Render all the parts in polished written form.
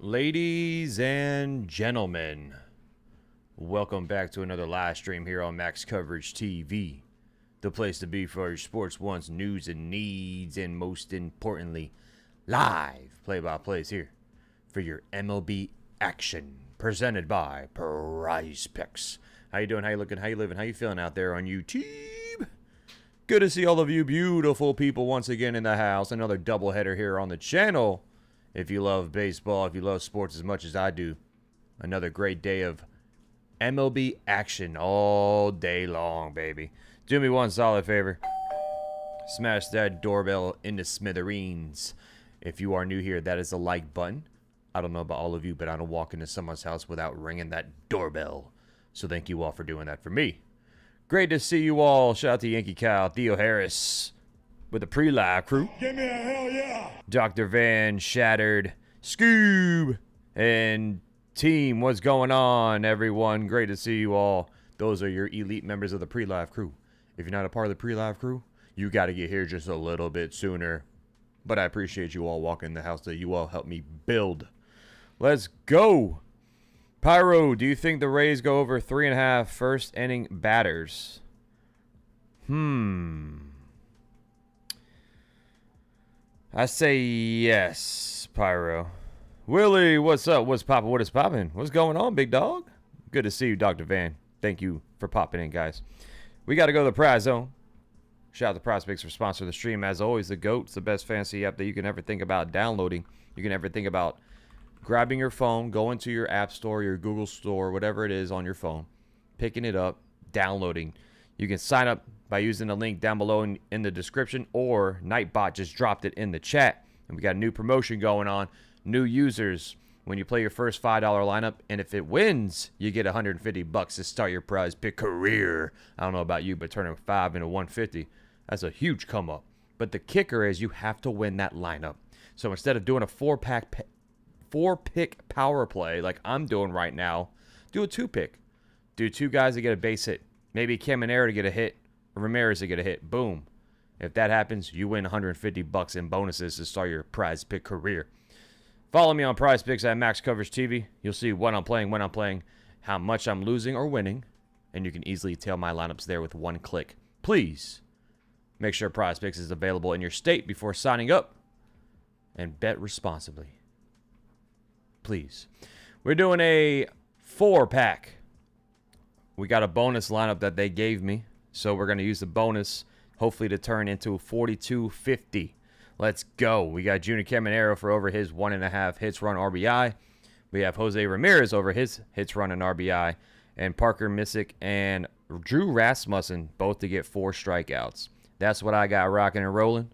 Ladies and gentlemen, welcome back to another live stream here on Max Coverage TV, the place to be for your sports wants, news, and needs, and most importantly, live play-by-plays here for your MLB action, presented by Prize Picks. How you doing? How you looking? How you living? How you feeling out there on YouTube? Good to see all of you beautiful people once again in the house. Another doubleheader here on the channel. If you love baseball, if you love sports as much as I do, another great day of MLB action all day long, baby. Do me one solid favor. Smash that doorbell into smithereens. If you are new here, that is the like button. I don't know about all of you, but I don't walk into someone's house without ringing that doorbell. So thank you all for doing that for me. Great to see you all. Shout out to Yankee Kyle, Theo Harris, with the pre-live crew. Give me a hell yeah. Dr. Van, Shattered, Scoob, and team. What's going on, everyone? Great to see you all. Those are your elite members of the pre-live crew. If you're not a part of the pre-live crew, you got to get here just a little bit sooner. But I appreciate you all walking in the house that you all helped me build. Let's go. Pyro, do you think the Rays go over 3.5 first inning batters? I say yes, Pyro. Willie, what's up? What's poppin'? What is poppin'? What's going on, big dog? Good to see you, Dr. Van. Thank you for popping in, guys. We got to go to the Prize Zone. Shout out to Prize Picks for sponsoring the stream. As always, the GOAT. It's the best fantasy app that you can ever think about downloading. You can ever think about grabbing your phone, going to your App Store, your Google Store, whatever it is on your phone, picking it up, downloading. You can sign up by using the link down below in the description, or Nightbot just dropped it in the chat. And we got a new promotion going on. New users, when you play your first $5 lineup, and if it wins, you get $150 to start your Prize Pick career. I don't know about you, but turning 5 into 150, that's a huge come up. But the kicker is you have to win that lineup. So instead of doing a four-pick power play like I'm doing right now, do a 2-pick. Do 2 guys to get a base hit. Maybe Caminero to get a hit, or Ramirez to get a hit. Boom. If that happens, you win $150 in bonuses to start your Prize Pick career. Follow me on Prize Picks at Max Coverage TV. You'll see what I'm playing, when I'm playing, how much I'm losing or winning, and you can easily tell my lineups there with one click. Please make sure Prize Picks is available in your state before signing up, and bet responsibly. Please. We're doing a 4-pack. We got a bonus lineup that they gave me, so we're going to use the bonus, hopefully to turn into 4250. Let's go. We got Junior Caminero for over his 1.5 hits, run, RBI. We have Jose Ramirez over his hits, run, and RBI. And Parker Messick and Drew Rasmussen both to get 4 strikeouts. That's what I got rocking and rolling.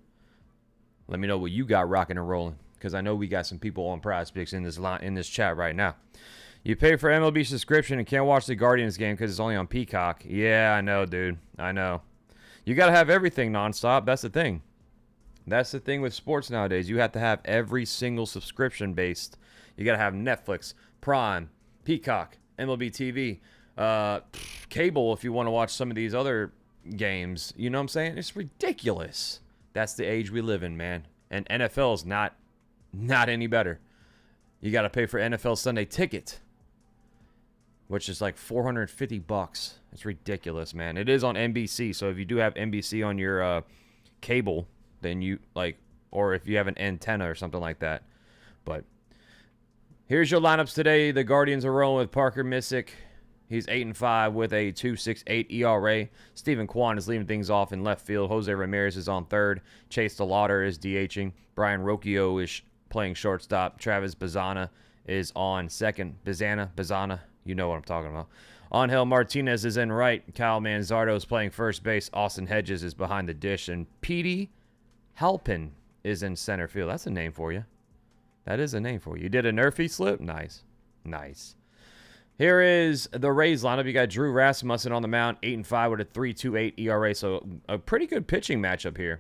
Let me know what you got rocking and rolling, because I know we got some people on Prize Picks in this chat right now. You pay for MLB subscription and can't watch the Guardians game because it's only on Peacock. Yeah, I know, dude. I know. You got to have everything nonstop. That's the thing. That's the thing with sports nowadays. You have to have every single subscription based. You got to have Netflix, Prime, Peacock, MLB TV, cable if you want to watch some of these other games. You know what I'm saying? It's ridiculous. That's the age we live in, man. And NFL is not any better. You got to pay for NFL Sunday Ticket, which is like $450. It's ridiculous, man. It is on NBC, so if you do have NBC on your cable, then you or if you have an antenna or something like that. But here's your lineups today. The Guardians are rolling with Parker Messick. He's 8-5 with a 2.68 ERA. Steven Kwan is leaving things off in left field. Jose Ramirez is on third. Chase DeLauter is DHing. Bryan Rocchio is playing shortstop. Travis Bazzana is on second. Bazzana, you know what I'm talking about. Angel Martinez is in right. Kyle Manzardo is playing first base. Austin Hedges is behind the dish. And Petey Halpin is in center field. That's a name for you. That is a name for you. You did a Nerfy slip? Nice. Nice. Here is the Rays lineup. You got Drew Rasmussen on the mound, 8-5 with a 3.28 ERA. So a pretty good pitching matchup here.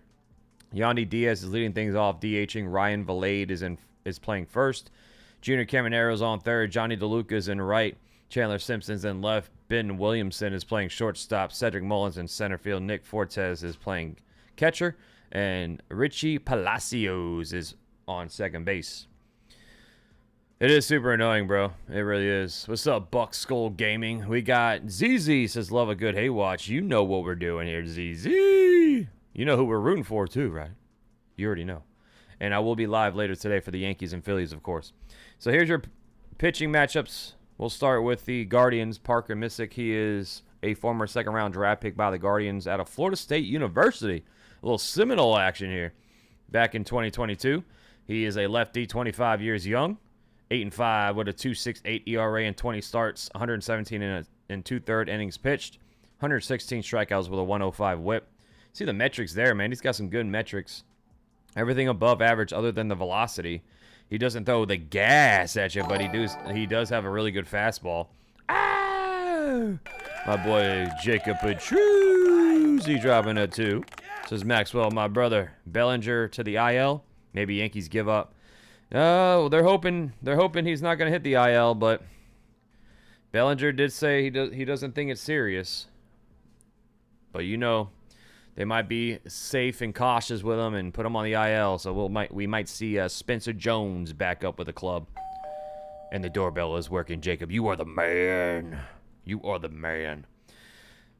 Yandy Diaz is leading things off, DHing. Ryan Vilade is playing first. Junior Caminero is on third. Jonny DeLuca is in right. Chandler Simpson's in left. Ben Williamson is playing shortstop. Cedric Mullins in center field. Nick Fortes is playing catcher. And Richie Palacios is on second base. It is super annoying, bro. It really is. What's up, Buck Skull Gaming? We got ZZ says, love a good Hey Watch. You know what we're doing here, ZZ. You know who we're rooting for, too, right? You already know. And I will be live later today for the Yankees and Phillies, of course. So here's your pitching matchups. We'll start with the Guardians. Parker Messick. He is a former second-round draft pick by the Guardians out of Florida State University. A little Seminole action here. Back in 2022. He is a lefty, 25 years young. 8-5 with a 2.68 ERA and 20 starts. 117 and two-third innings pitched. 116 strikeouts with a 105 whip. See the metrics there, man. He's got some good metrics. Everything above average other than the velocity. He doesn't throw the gas at you, but he does have a really good fastball. Ah! My boy Jacob Petruzzi dropping a 2. Says Maxwell, my brother. Bellinger to the IL. Maybe Yankees give up. Oh, they're hoping he's not going to hit the IL, but Bellinger did say he doesn't think it's serious. But you know, they might be safe and cautious with him and put him on the IL. So we might see Spencer Jones back up with the club. And the doorbell is working. Jacob, you are the man. You are the man.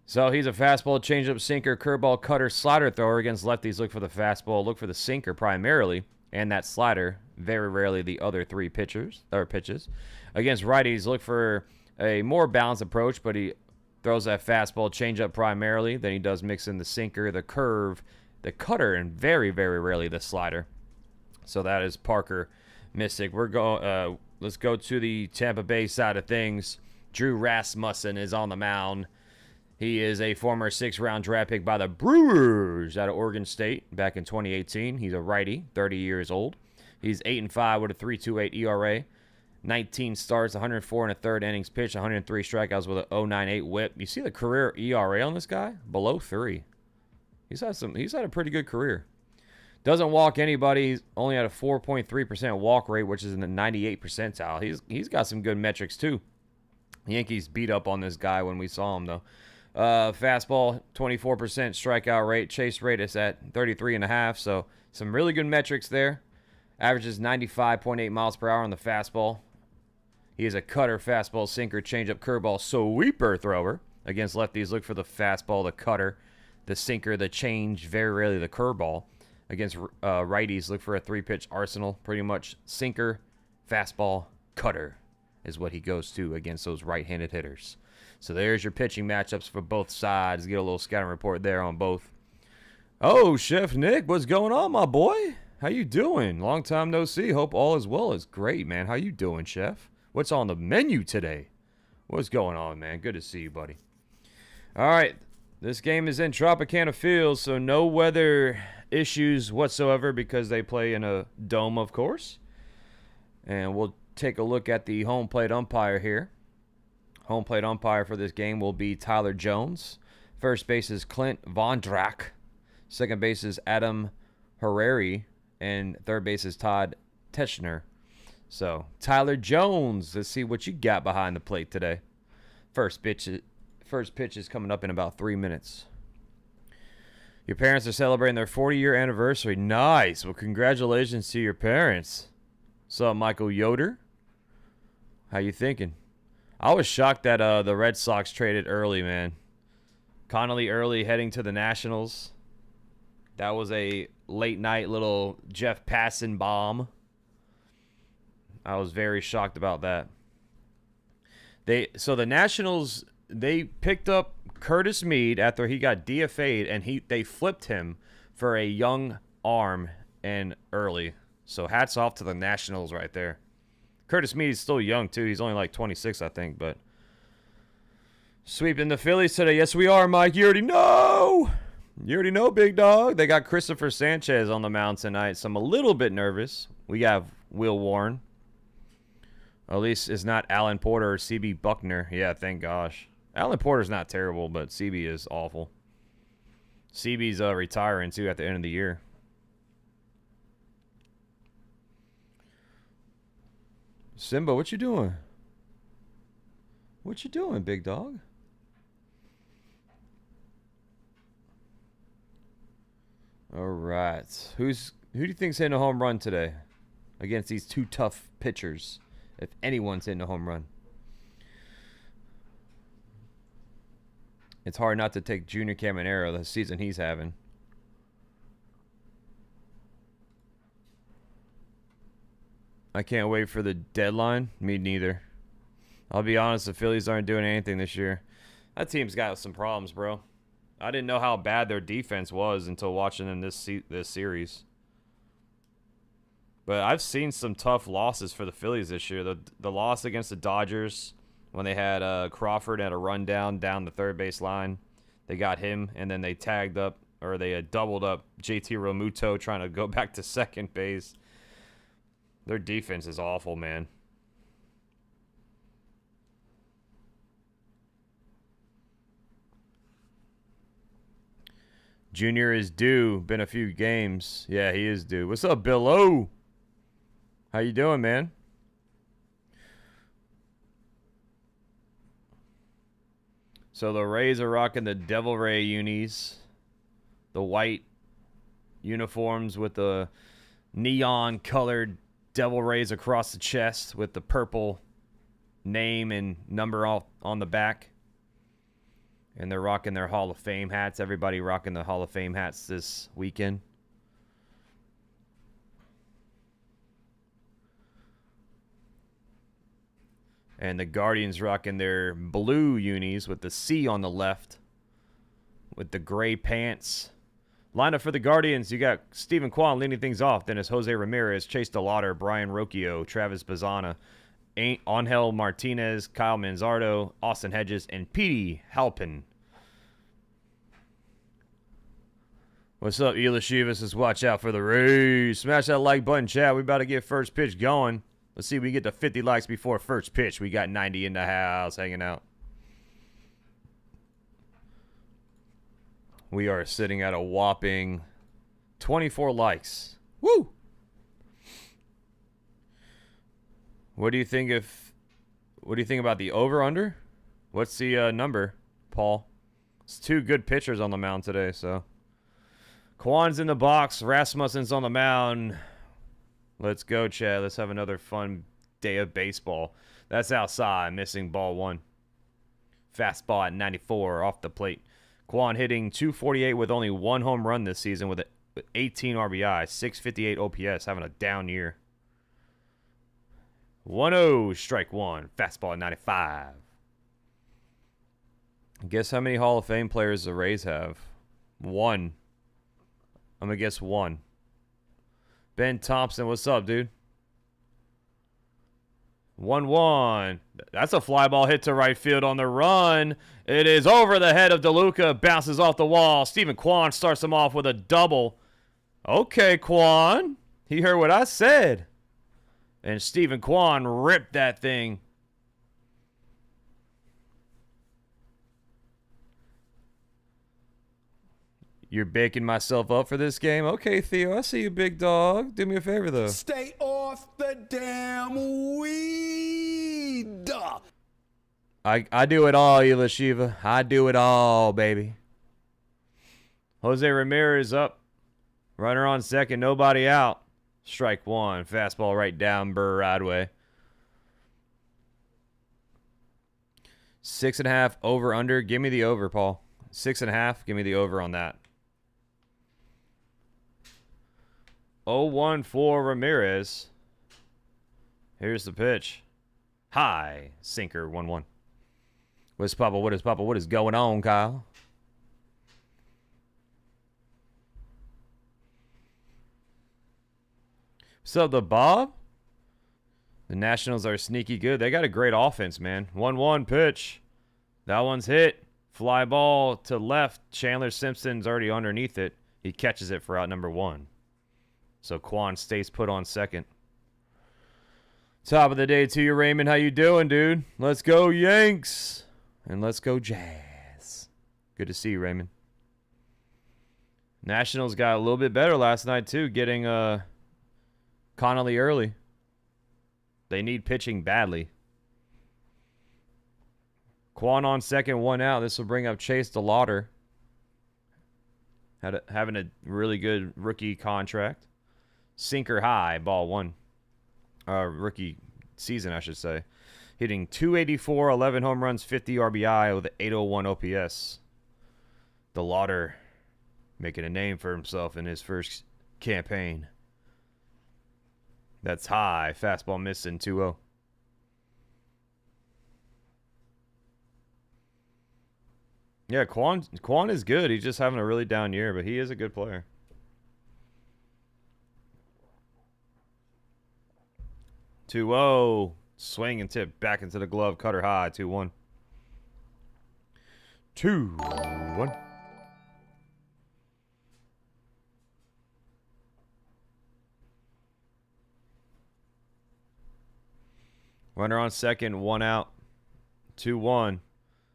So he's a fastball, changeup, sinker, curveball, cutter, slider thrower. Against lefties, look for the fastball, look for the sinker primarily, and that slider. Very rarely the other three pitches. Against righties, look for a more balanced approach, but he throws that fastball, changeup primarily. Then he does mix in the sinker, the curve, the cutter, and very, very rarely the slider. So that is Parker Messick. Let's go to the Tampa Bay side of things. Drew Rasmussen is on the mound. He is a former 6th-round draft pick by the Brewers out of Oregon State back in 2018. He's a righty, 30 years old. He's 8-5 with a 3.28 ERA, 19 starts, 104 and a third innings pitched, 103 strikeouts with a 0.98 WHIP. You see the career ERA on this guy? Below 3. He's had a pretty good career. Doesn't walk anybody. He's only had a 4.3% walk rate, which is in the 98th percentile. He's got some good metrics too. The Yankees beat up on this guy when we saw him though. Fastball, 24% strikeout rate. Chase rate is at 33.5. So some really good metrics there. Averages 95.8 miles per hour on the fastball. He is a cutter, fastball, sinker, changeup, curveball, sweeper thrower. Against lefties, look for the fastball, the cutter, the sinker, the change, very rarely the curveball. Against righties, look for a 3-pitch arsenal. Pretty much sinker, fastball, cutter is what he goes to against those right-handed hitters. So there's your pitching matchups for both sides. Get a little scouting report there on both. Oh, Chef Nick, what's going on, my boy? How you doing? Long time no see. Hope all is well. It's great, man. How you doing, Chef? What's on the menu today? What's going on, man? Good to see you, buddy. All right. This game is in Tropicana Field, so no weather issues whatsoever because they play in a dome, of course. And we'll take a look at the home plate umpire here. Home plate umpire for this game will be Tyler Jones. First base is Clint Vondrack. Second base is Adam Herrera. And third base is Todd Techner. So, Tyler Jones, let's see what you got behind the plate today. First pitch is coming up in about 3 minutes. Your parents are celebrating their 40-year anniversary. Nice. Well, congratulations to your parents. What's up, Michael Yoder? How you thinking? I was shocked that the Red Sox traded early, man. Connolly early heading to the Nationals. That was a late-night little Jeff Passan bomb. I was very shocked about that. So the Nationals, they picked up Curtis Mead after he got DFA'd, and they flipped him for a young arm and early. So hats off to the Nationals right there. Curtis Mead is still young, too. He's only like 26, I think, but... Sweeping the Phillies today. Yes, we are, Mike. You already know. You already know, big dog. They got Christopher Sanchez on the mound tonight, so I'm a little bit nervous. We have Will Warren. At least it's not Alan Porter or CB Buckner. Yeah, thank gosh. Alan Porter's not terrible, but CB is awful. CB's retiring, too, at the end of the year. Simba, what you doing? What you doing, big dog? All right. Who do you think's hitting a home run today against these two tough pitchers? if anyone's hitting a home run. It's hard not to take Junior Caminero the season he's having. I can't wait for the deadline. Me neither. I'll be honest, the Phillies aren't doing anything this year. That team's got some problems, bro. I didn't know how bad their defense was until watching them this series. But I've seen some tough losses for the Phillies this year. The loss against the Dodgers when they had Crawford at a rundown down the third base line. They got him, and then they tagged up, or they had doubled up JT Realmuto trying to go back to second base. Their defense is awful, man. Junior is due. Been a few games. Yeah, he is due. What's up, Bill O? How you doing, man? So the Rays are rocking the Devil Ray unis. The white uniforms with the neon-colored Devil Rays across the chest with the purple name and number all on the back. And they're rocking their Hall of Fame hats. Everybody rocking the Hall of Fame hats this weekend. And the Guardians rocking their blue unis with the C on the left with the gray pants. Lineup for the Guardians, you got Steven Kwan leading things off. Then it's Jose Ramirez, Chase DeLauter, Bryan Rocchio, Travis Bazzana, Angel Martinez, Kyle Manzardo, Austin Hedges, and Petey Halpin. What's up, Elishivas? Says watch out for the Rays. Smash that like button, chat. We about to get first pitch going. Let's see if we get to 50 likes before first pitch. We got 90 in the house hanging out. We are sitting at a whopping 24 likes. Woo! What do you think about the over-under? What's the number, Paul? It's two good pitchers on the mound today, so. Kwan's in the box. Rasmussen's on the mound. Let's go, Chad. Let's have another fun day of baseball. That's outside. Missing ball one. Fastball at 94 off the plate. Kwan hitting .248 with only one home run this season with 18 RBI, .658 OPS, having a down year. 1-0, strike one. Fastball at 95. Guess how many Hall of Fame players the Rays have? One. I'm going to guess one. Ben Thompson, what's up, dude? 1-1. That's a fly ball hit to right field on the run. It is over the head of DeLuca. Bounces off the wall. Steven Kwan starts him off with a double. Okay, Kwan. He heard what I said. And Steven Kwan ripped that thing. You're baking myself up for this game? Okay, Theo, I see you, big dog. Do me a favor, though. Stay off the damn weed. I do it all, Ela Shiva. I do it all, baby. Jose Ramirez up. Runner on second, nobody out. Strike one. Fastball right down Broadway. 6.5 over under. Give me the over, Paul. 6.5. Give me the over on that. 0-1 for Ramirez. Here's the pitch. High. Sinker. 1-1. What's Papa? What is Papa? What is going on, Kyle? So the Bob? The Nationals are sneaky good. They got a great offense, man. 1-1 pitch. That one's hit. Fly ball to left. Chandler Simpson's already underneath it. He catches it for out number one. So Kwan stays put on second. Top of the day to you, Raymond. How you doing, dude? Let's go, Yanks. And let's go, Jazz. Good to see you, Raymond. Nationals got a little bit better last night, too, getting Connolly early. They need pitching badly. Kwan on second, one out. This will bring up Chase DeLauter. Having a really good rookie contract. Sinker high, ball one. Rookie season, I should say. Hitting 284, 11 home runs, 50 RBI with an 801 OPS. DeLauter making a name for himself in his first campaign. That's high. Fastball missing 2-0. Yeah, Kwan is good. He's just having a really down year, but he is a good player. Two-0. Swing and tip back into the glove. Cutter high. 2-1. 2-1. Runner on second. 1 out. 2-1.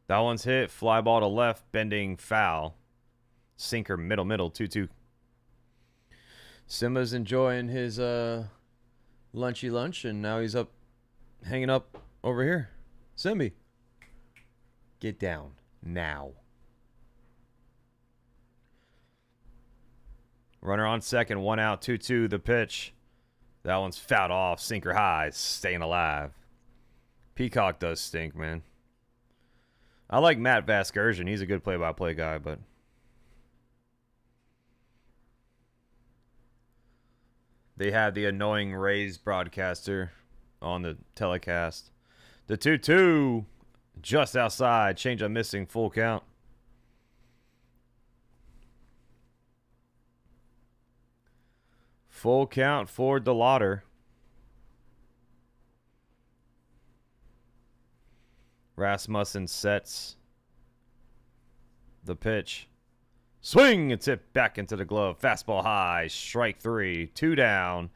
That one's hit. Fly ball to left. Bending foul. Sinker middle. 2-2. Simba's enjoying his lunchy lunch, and now he's up, hanging up over here. Simby, get down now. Runner on second. 1 out. 2-2. The pitch. That one's fouled off. Sinker high. Staying alive. Peacock does stink, man. I like Matt Vasgersian. He's a good play-by-play guy, but they had the annoying Rays broadcaster on the telecast. The 2-2 just outside. Change up missing. Full count. Full count for DeLauter. Rasmussen sets the pitch. Swing and tip back into the glove. Fastball high. Strike 3. 2 down.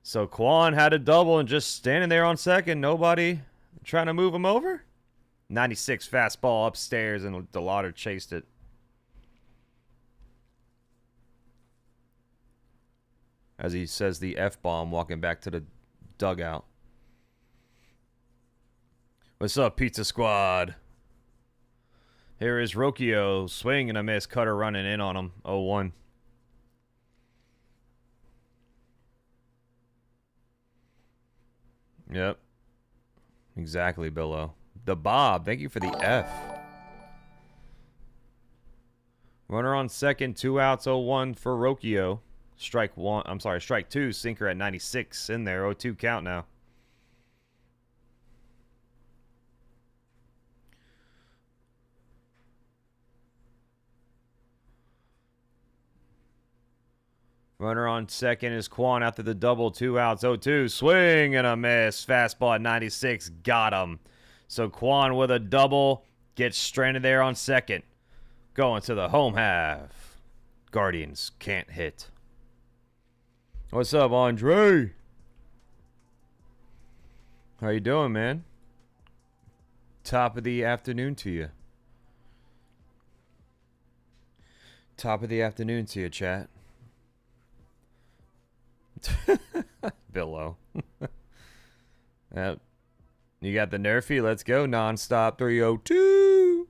So Kwan had a double and just standing there on second. Nobody trying to move him over. 96 fastball upstairs, and DeLauter chased it. As he says the F-bomb walking back to the dugout. What's up, Pizza Squad? Here is Rocchio. Swing and a miss. Cutter running in on him. 0-1. Yep. Exactly, Billo. The Bob. Thank you for the F. Runner on second. 2 outs. 0-1 for Rocchio. Strike 1. I'm sorry. Strike 2. Sinker at 96 in there. 0-2 count now. Runner on second is Kwan after the double. 2 outs. 0-2. Swing and a miss. Fastball at 96. Got him. So Kwan with a double. Gets stranded there on second. Going to the home half. Guardians can't hit. What's up, Andre? How you doing, man? Top of the afternoon to you. Top of the afternoon to you, chat. Billo. Yep. You got the Nerfy. Let's go. Nonstop 302.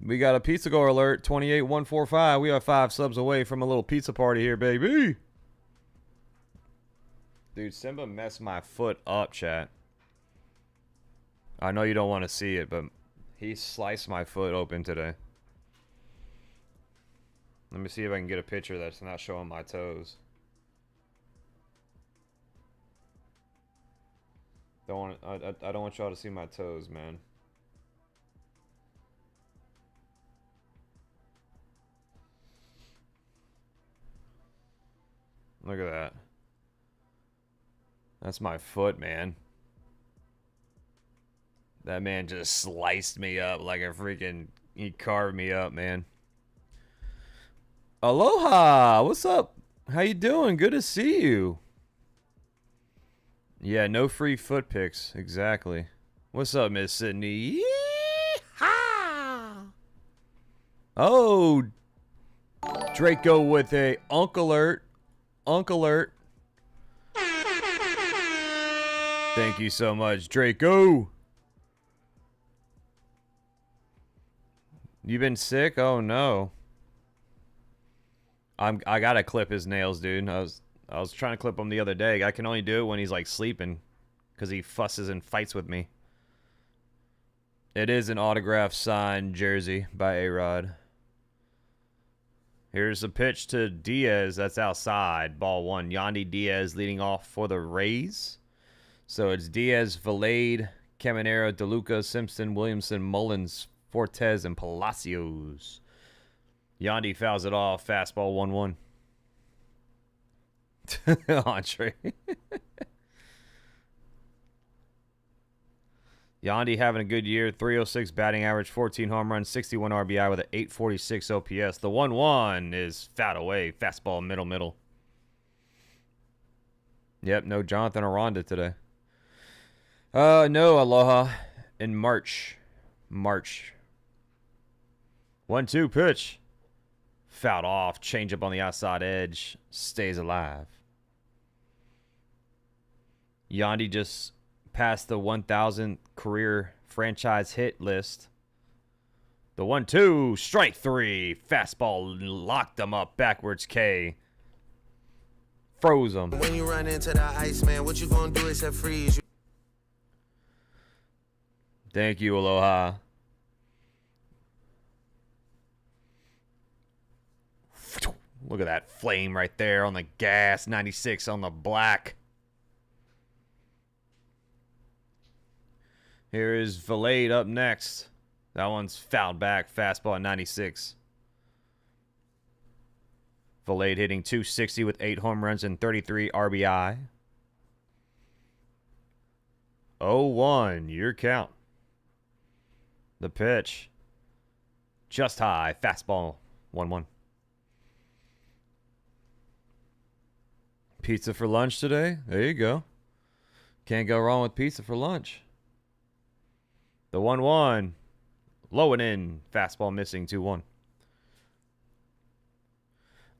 We got a pizza go alert. 28145. We are 5 subs away from a little pizza party here, baby. Dude, Simba messed my foot up, chat. I know you don't want to see it, but he sliced my foot open today. Let me see if I can get a picture that's not showing my toes. I don't want y'all to see my toes, man. Look at that. That's my foot, man. That man just sliced me up like a freaking... He carved me up, man. Aloha! What's up? How you doing? Good to see you. Yeah, no free foot pics. Exactly. What's up, Miss Sydney? Yee-haw! Oh! Draco with a Unk Alert. Unk Alert. Thank you so much, Draco. You been sick? Oh no. I gotta clip his nails, dude. I was trying to clip him the other day. I can only do it when he's like sleeping because he fusses and fights with me. It is an autographed signed jersey by A-Rod. Here's a pitch to Diaz. That's outside. Ball one. Yandy Diaz leading off for the Rays. So it's Diaz, Vilade, Caminero, DeLuca, Simpson, Williamson, Mullins, Fortes, and Palacios. Yandy fouls it off. Fastball 1-1. Entree. Yandy having a good year. 306 batting average, 14 home runs, 61 RBI with an 846 OPS. The 1-1 is fouled away. Fastball middle. Yep, no Jonathan Aranda today. No Aloha in March. 1-2 pitch. Fouled off. Changeup on the outside edge. Stays alive. Yandy just passed the 1,000 career franchise hit list. The 1-2. Strike three. Fastball locked him up. Backwards K. Froze him. When you run into the ice, man, what you gonna do except freeze? Thank you, Aloha. Look at that flame right there on the gas. 96 on the black. Here is Vilade up next. That one's fouled back. Fastball at 96. Vilade hitting .260 with 8 home runs and 33 RBI. 0-1. Your count. The pitch. Just high. Fastball. 1-1. Pizza for lunch today? There you go. Can't go wrong with pizza for lunch. The 1-1. Low and in. Fastball missing. 2-1.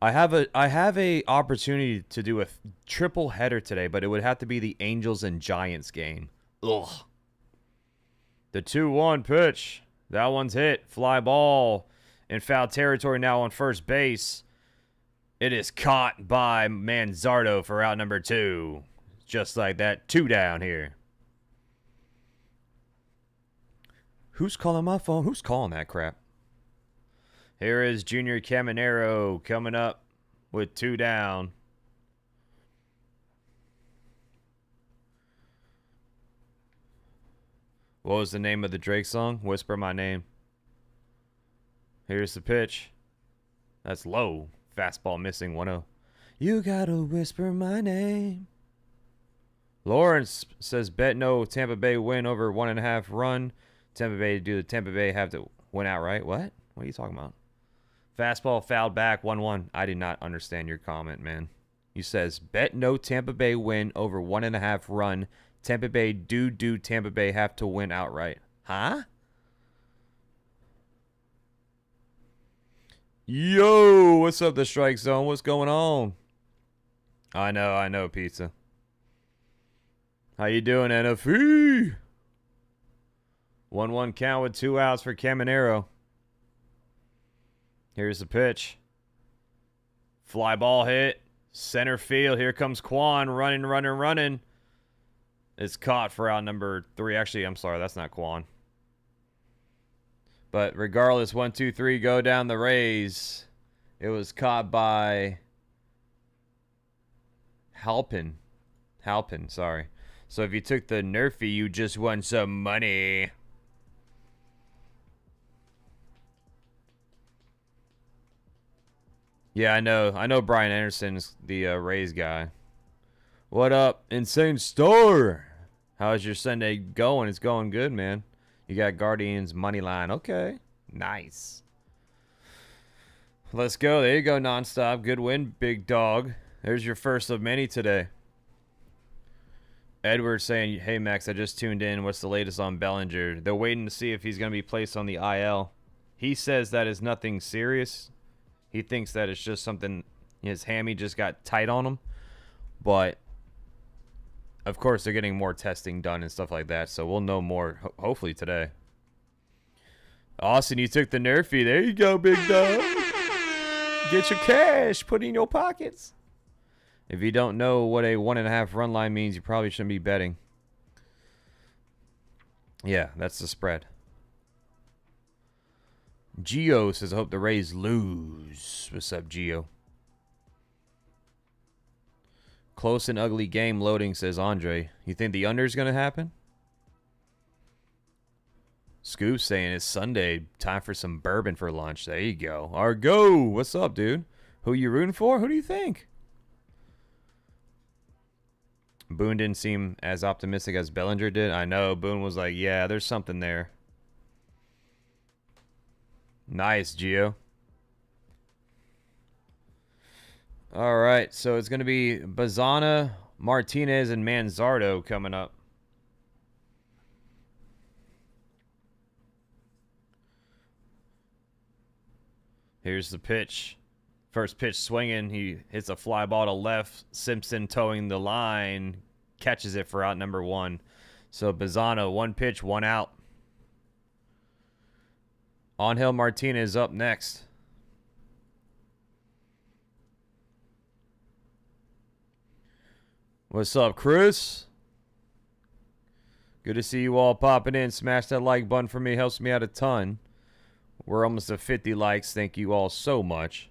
I have a opportunity to do a triple header today, but it would have to be the Angels and Giants game. Ugh. The 2-1 pitch. That one's hit. Fly ball in foul territory now on first base. It is caught by Manzardo for out number 2. Just like that. 2 down here. Who's calling my phone? Who's calling that crap? Here is Junior Caminero coming up with 2 down. What was the name of the Drake song? Whisper My Name. Here's the pitch. That's low. Fastball missing. 1-0. You gotta whisper my name. Lawrence says bet no Tampa Bay win over 1.5 run. Tampa Bay, do the Tampa Bay have to win outright? What? What are you talking about? Fastball fouled back. 1-1. I did not understand your comment, man. You says bet no Tampa Bay win over 1.5 run. Tampa Bay do Tampa Bay have to win outright? Huh? Yo, what's up, the Strike Zone? What's going on? I know, pizza. How you doing, NFE? 1-1 count with 2 outs for Caminero. Here's the pitch. Fly ball hit. Center field. Here comes Kwan running. It's caught for out number 3. Actually, I'm sorry. That's not Kwan. But regardless, 1, 2, 3 go down the Rays. It was caught by Halpin, sorry. So if you took the Nerfy, you just won some money. Yeah, I know Brian Anderson's the Rays guy. What up, Insane Star? How's your Sunday going? It's going good, man. You got Guardians money line. Okay. Nice. Let's go. There you go, nonstop. Good win, big dog. There's your first of many today. Edward saying, hey, Max, I just tuned in. What's the latest on Bellinger? They're waiting to see if he's going to be placed on the IL. He says that is nothing serious. He thinks that it's just something, his hammy just got tight on him. But of course, they're getting more testing done and stuff like that, so we'll know more hopefully today. Austin, you took the Nerfy. There you go, big dog. Get your cash. Put it in your pockets. If you don't know what a 1.5 run line means, you probably shouldn't be betting. Yeah, that's the spread. Gio says, I hope the Rays lose. What's up, Gio? Close and ugly game loading, says Andre. You think the under is going to happen? Scoop saying it's Sunday. Time for some bourbon for lunch. There you go. Argo, what's up, dude? Who you rooting for? Who do you think? Boone didn't seem as optimistic as Bellinger did. I know. Boone was like, yeah, there's something there. Nice, Gio. All right, so it's going to be Bazzana, Martinez, and Manzardo coming up. Here's the pitch. First pitch swinging. He hits a fly ball to left. Simpson towing the line. Catches it for out number 1. So Bazzana, 1 pitch, 1 out. Angel Martinez up next. What's up, Chris? Good to see you all popping in. Smash that like button for me. Helps me out a ton. We're almost at 50 likes. Thank you all so much.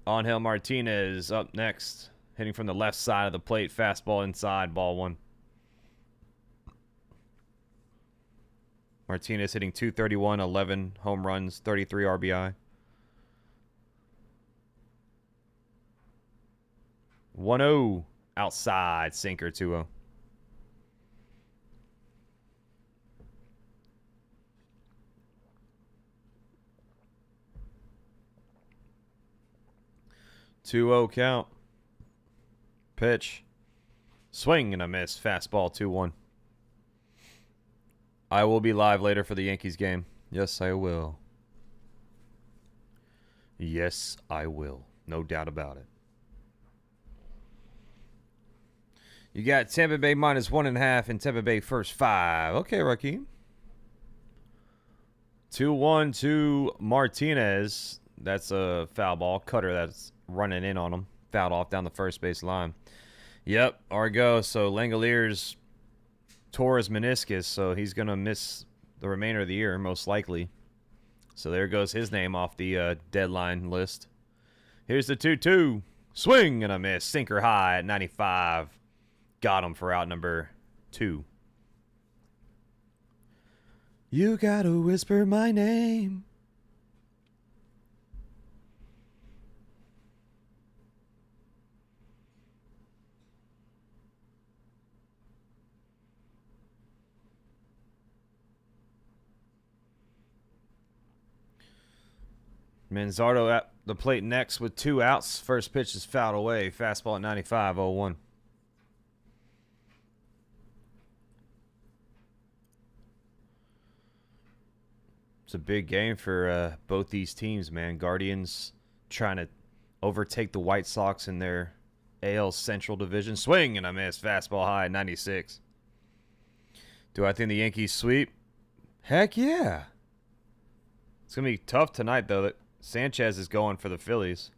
Angel Martinez up next. Hitting from the left side of the plate. Fastball inside. Ball 1. Martinez hitting .231, 11 home runs, 33 RBI. 1-0 outside, sinker 2-0. Count. Pitch. Swing and a miss. Fastball 2-1. I will be live later for the Yankees game. Yes, I will. Yes, I will. No doubt about it. You got Tampa Bay minus 1.5 and Tampa Bay first 5. Okay, Rakeem. 2-1 to Martinez. That's a foul ball. Cutter that's running in on him. Fouled off down the first base line. Yep, Argo. So Langoliers tore his meniscus, so he's going to miss the remainder of the year, most likely. So there goes his name off the deadline list. Here's the 2-2. Swing and a miss. Sinker high at 95. Got him for out number 2. You gotta whisper my name. Manzardo at the plate next with 2 outs. First pitch is fouled away. Fastball at 95, 0-1. It's a big game for both these teams, man. Guardians trying to overtake the White Sox in their AL Central Division. Swing and a miss. Fastball high at 96. Do I think the Yankees sweep? Heck yeah. It's going to be tough tonight, though. That Sanchez is going for the Phillies.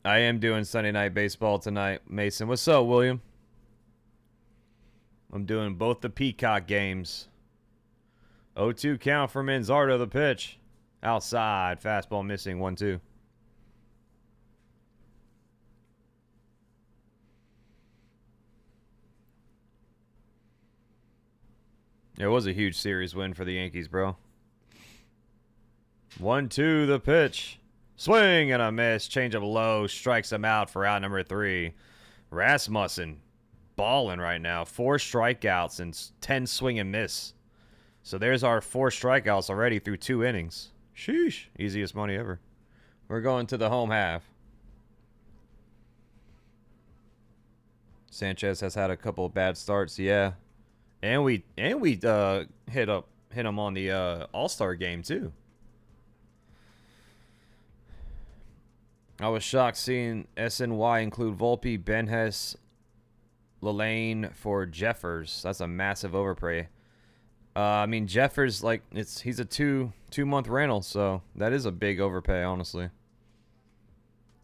I am doing Sunday Night Baseball tonight. Mason, what's up, William? I'm doing both the Peacock games. 0-2 count for Manzardo, the pitch. Outside. Fastball missing. 1-2. It was a huge series win for the Yankees, bro. 1-2 the pitch. Swing and a miss. Change up low. Strikes him out for out number 3. Rasmussen balling right now. 4 strikeouts and 10 swing and miss. So there's our 4 strikeouts already through 2 innings. Sheesh. Easiest money ever. We're going to the home half. Sanchez has had a couple of bad starts, yeah. And we hit him on the All-Star game too. I was shocked seeing SNY include Volpe, Benhes, Lelane for Jeffers. That's a massive overpay. I mean, Jeffers, like, he's a two-month rental, so that is a big overpay, honestly.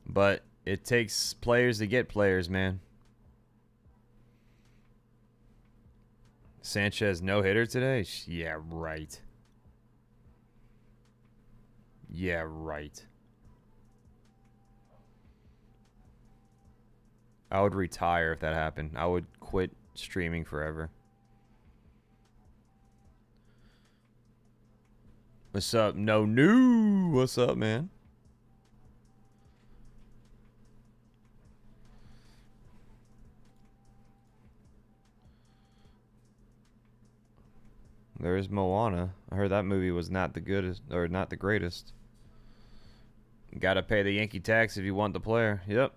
But it takes players to get players, man. Sanchez no-hitter today? Yeah, right. Yeah, right. I would retire if that happened. I would quit streaming forever. What's up? No new. What's up, man? There's Moana. I heard that movie was not the goodest or not the greatest. Gotta pay the Yankee tax if you want the player. Yep.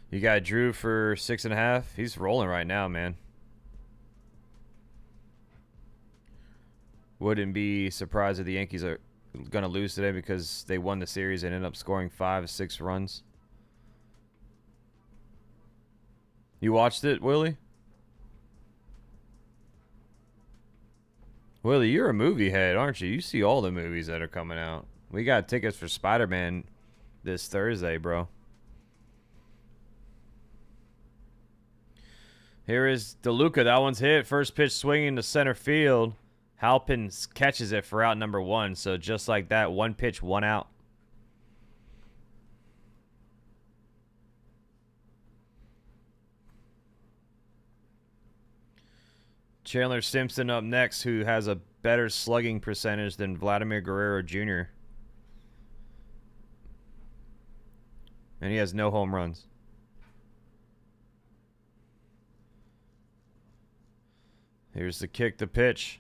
You got Drew for 6.5. He's rolling right now, man. Wouldn't be surprised if the Yankees are gonna lose today because they won the series and ended up scoring 5 6 runs. You watched it, Willie? Willie, you're a movie head, aren't you? You see all the movies that are coming out. We got tickets for Spider-Man this Thursday, bro. Here is DeLuca. That one's hit. First pitch swinging to center field. Halpin catches it for out number 1. So just like that, 1 pitch, 1 out. Chandler Simpson up next, who has a better slugging percentage than Vladimir Guerrero Jr. And he has no home runs. Here's the kick to pitch.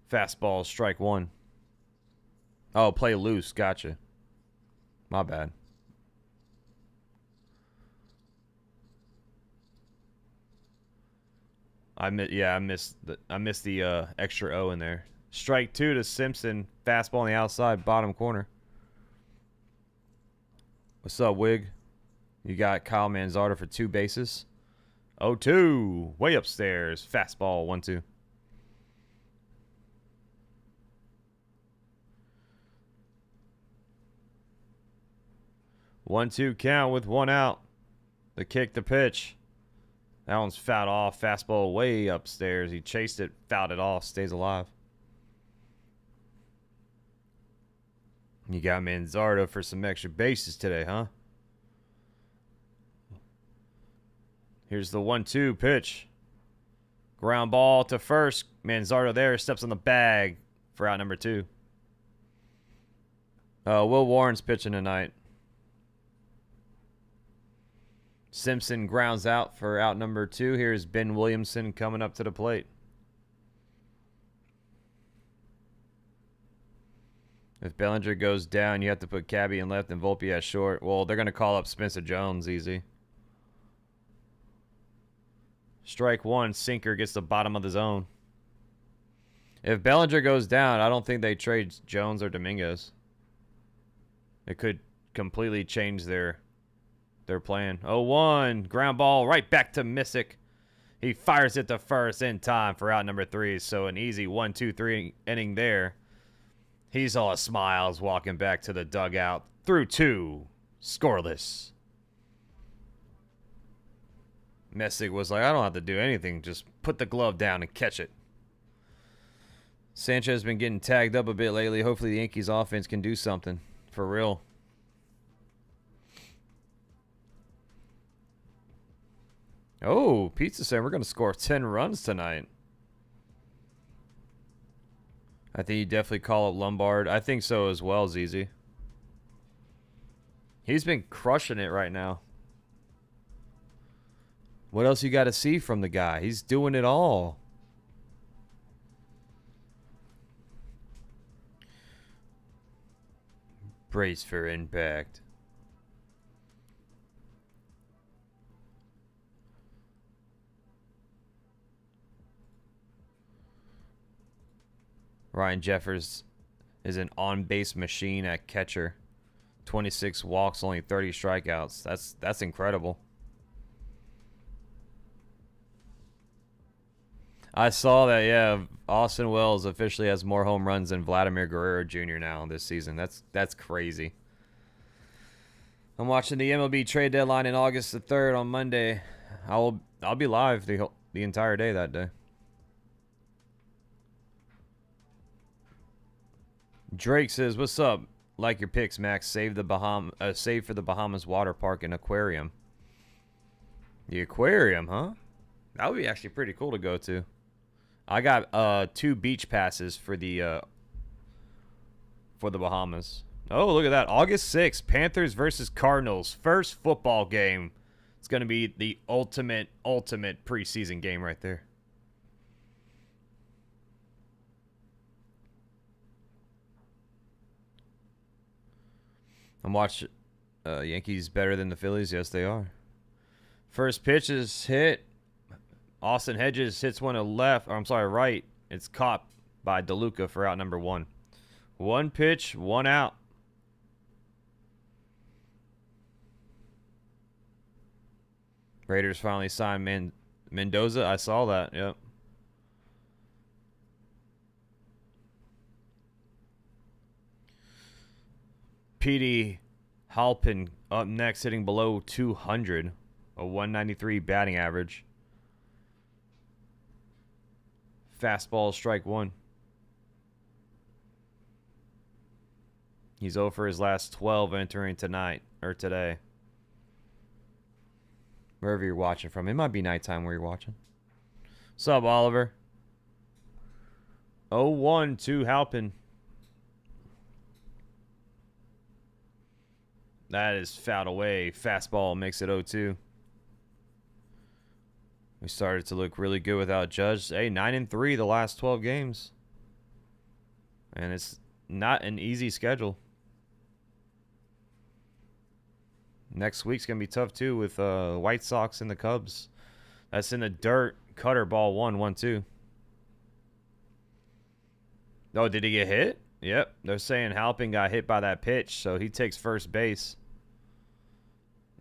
Fastball, strike 1. Oh, play loose. Gotcha. My bad. I missed the extra O in there. Strike 2 to Simpson. Fastball on the outside, bottom corner. What's up, Wig? You got Kyle Manzardo for 2 bases. 0-2. Way upstairs. Fastball, 1-2. One-two count with 1 out. The kick to pitch. That one's fouled off. Fastball way upstairs. He chased it, fouled it off, stays alive. You got Manzardo for some extra bases today, huh? Here's the 1-2 pitch. Ground ball to first. Manzardo there steps on the bag for out number 2. Will Warren's pitching tonight. Simpson grounds out for out number 2. Here's Ben Williamson coming up to the plate. If Bellinger goes down, you have to put Cabby in left and Volpe at short. Well, they're going to call up Spencer Jones easy. Strike 1, sinker gets the bottom of the zone. If Bellinger goes down, I don't think they trade Jones or Dominguez. It could completely change their plan. 0-1, ground ball right back to Messick. He fires it to first in time for out number 3. So an easy 1-2-3 inning there. He's all smiles walking back to the dugout. Through 2, scoreless. Messick was like, I don't have to do anything. Just put the glove down and catch it. Sanchez has been getting tagged up a bit lately. Hopefully the Yankees offense can do something. For real. Oh, Pizza saying we're going to score 10 runs tonight. I think you definitely call up Lombard. I think so as well, ZZ. He's been crushing it right now. What else you got to see from the guy? He's doing it all. Brace for impact. Ryan Jeffers is an on-base machine at catcher. 26 walks, only 30 strikeouts. That's incredible. I saw that, yeah. Austin Wells officially has more home runs than Vladimir Guerrero Jr. now this season. That's crazy. I'm watching the MLB trade deadline in August the 3rd on Monday. I'll be live the entire day that day. Drake says, "What's up? Like your picks, Max. Save for the Bahamas water park and aquarium." The aquarium, huh? That would be actually pretty cool to go to. I got 2 beach passes for the Bahamas. Oh, look at that. August 6th, Panthers versus Cardinals. First football game. It's going to be the ultimate preseason game right there. I'm watching Yankees better than the Phillies. Yes, they are. First pitch is hit. Austin Hedges hits one to left. Or I'm sorry, right. It's caught by DeLuca for out number 1. 1 pitch, 1 out. Raiders finally signed Mendoza. I saw that. Yep. Petey Halpin up next, hitting below 200. A 193 batting average. Fastball, strike 1. He's 0 for his last 12 entering tonight or today. Wherever you're watching from. It might be nighttime where you're watching. What's up, Oliver? 0-1 to Halpin. That is fouled away. Fastball makes it 0-2. We started to look really good without Judge. Hey, 9-3 the last 12 games. And it's not an easy schedule. Next week's going to be tough, too, with White Sox and the Cubs. That's in the dirt. Cutter, ball 1-1-2. Oh, did he get hit? Yep. They're saying Halpin got hit by that pitch, so he takes first base.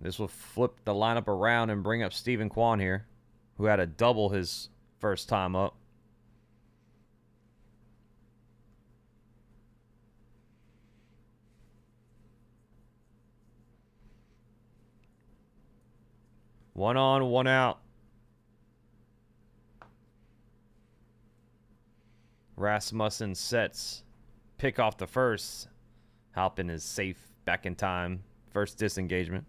This will flip the lineup around and bring up Steven Kwan here, who had a double his first time up. One on, 1 out. Rasmussen sets. Pick off the first. Halpin is safe, back in time. First disengagement.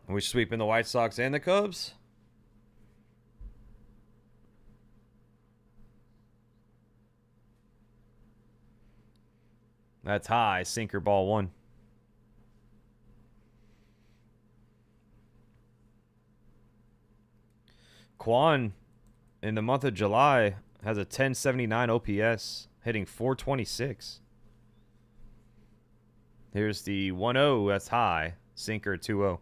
Are we sweeping the White Sox and the Cubs? That's high. Sinker, ball 1. Kwan, in the month of July, has a 1079 OPS, hitting 426. Here's the 1-0. That's high. Sinker, 2-0.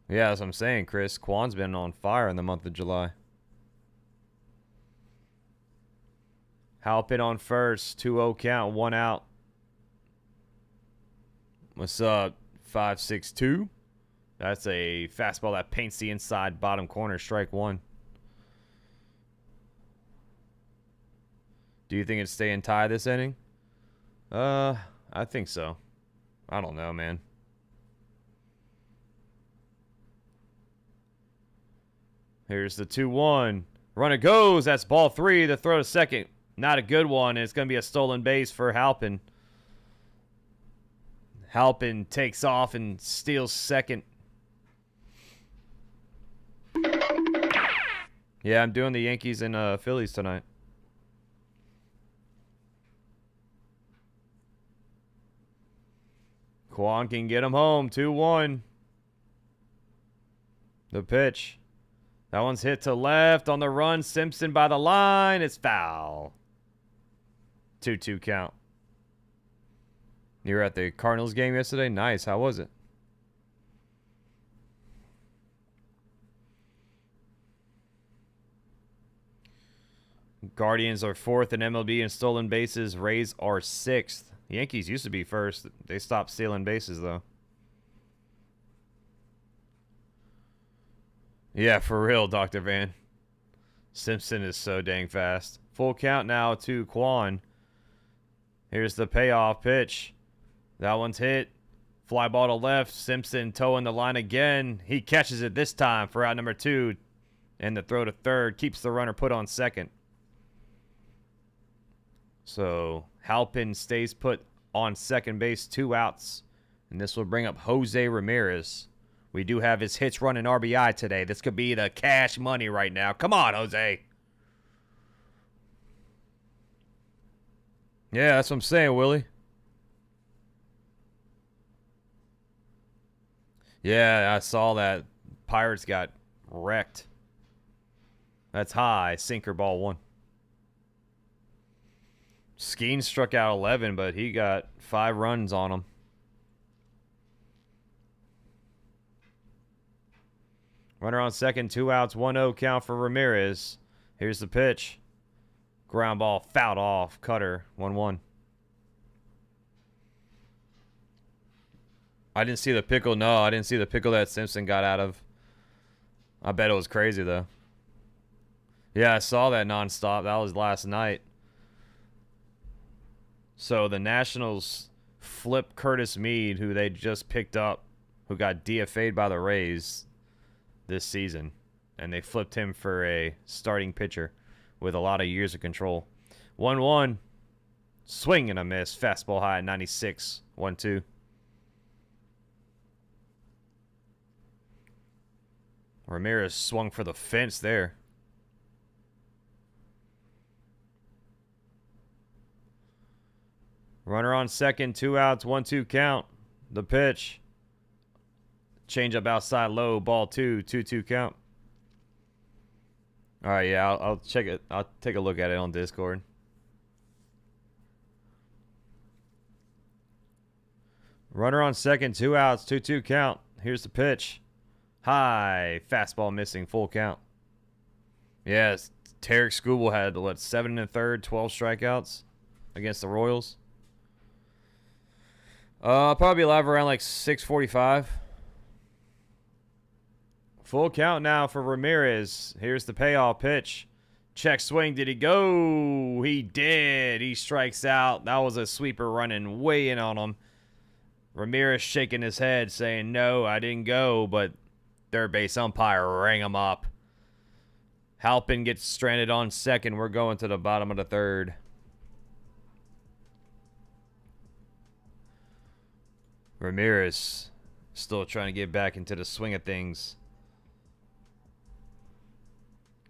Yeah, that's what I'm saying, Chris. Kwan's been on fire in the month of July. Halpin on first. 2-0 count. 1 out. What's up? 5-6-2. That's a fastball that paints the inside bottom corner. Strike 1. Do you think it's staying tied this inning? I think so. I don't know, man. Here's the 2-1. Runner goes. That's ball 3. The throw to second. Not a good one. It's going to be a stolen base for Halpin. Halpin takes off and steals second. Yeah, I'm doing the Yankees and Phillies tonight. Kwan can get him home. 2-1. The pitch. That one's hit to left on the run. Simpson by the line. It's foul. 2-2 count. You were at the Cardinals game yesterday? Nice. How was it? Guardians are 4th in MLB in stolen bases. Rays are 6th. The Yankees used to be 1st. They stopped stealing bases, though. Yeah, for real, Dr. Van. Simpson is so dang fast. Full count now to Kwan. Here's the payoff pitch. That one's hit. Fly ball to left. Simpson towing the line again. He catches it this time for out number 2. And the throw to third keeps the runner put on second. So Halpin stays put on second base, 2 outs. And this will bring up Jose Ramirez. We do have his hits, run, and RBI today. This could be the cash money right now. Come on, Jose. Yeah, that's what I'm saying, Willie. Yeah, I saw that. Pirates got wrecked. That's high. Sinker ball 1. Skeen struck out 11, but he got 5 runs on him. Runner on second, 2 outs, 1-0 count for Ramirez. Here's the pitch. Ground ball fouled off. Cutter, 1-1. I didn't see the pickle. No, I didn't see the pickle that Simpson got out of. I bet it was crazy, though. Yeah, I saw that nonstop. That was last night. So the Nationals flip Curtis Mead, who they just picked up, who got DFA'd by the Rays this season. And they flipped him for a starting pitcher with a lot of years of control. 1-1. Swing and a miss. Fastball high at 96. 1-2. Ramirez swung for the fence there. Runner on second, 2 outs, 1-2 count. The pitch. Change up outside low, ball 2, 2-2 count. All right, yeah, I'll check it. I'll take a look at it on Discord. Runner on second, 2 outs, 2-2 count. Here's the pitch. High, fastball missing, full count. Yes, Tarek Skubal had, 7 1/3, 12 strikeouts against the Royals. Probably live around 6:45. Full count now for Ramirez. Here's the payoff pitch. Check swing. Did he go? He did. He strikes out. That was a sweeper running way in on him. Ramirez shaking his head saying, no, I didn't go, but third base umpire rang him up. Halpin gets stranded on second. We're going to the bottom of the third. Ramirez still trying to get back into the swing of things.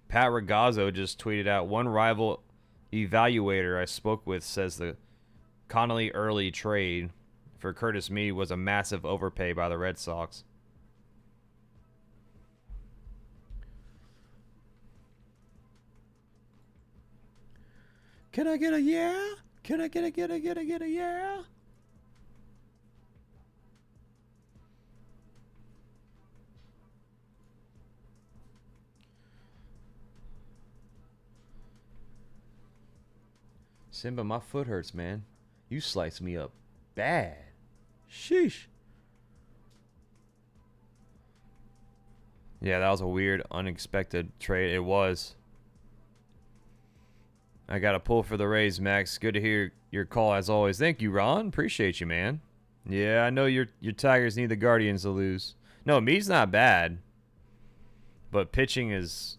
Pat Ragazzo just tweeted out, one rival evaluator I spoke with says the Connolly early trade for Curtis Mead was a massive overpay by the Red Sox. Can I get a yeah? Can I get a yeah? Simba, my foot hurts, man. You sliced me up bad. Sheesh. Yeah, that was a weird, unexpected trade. It was. I got a pull for the Rays, Max. Good to hear your call as always. Thank you, Ron. Appreciate you, man. Yeah, I know your Tigers need the Guardians to lose. No, Mead's not bad. But pitching is,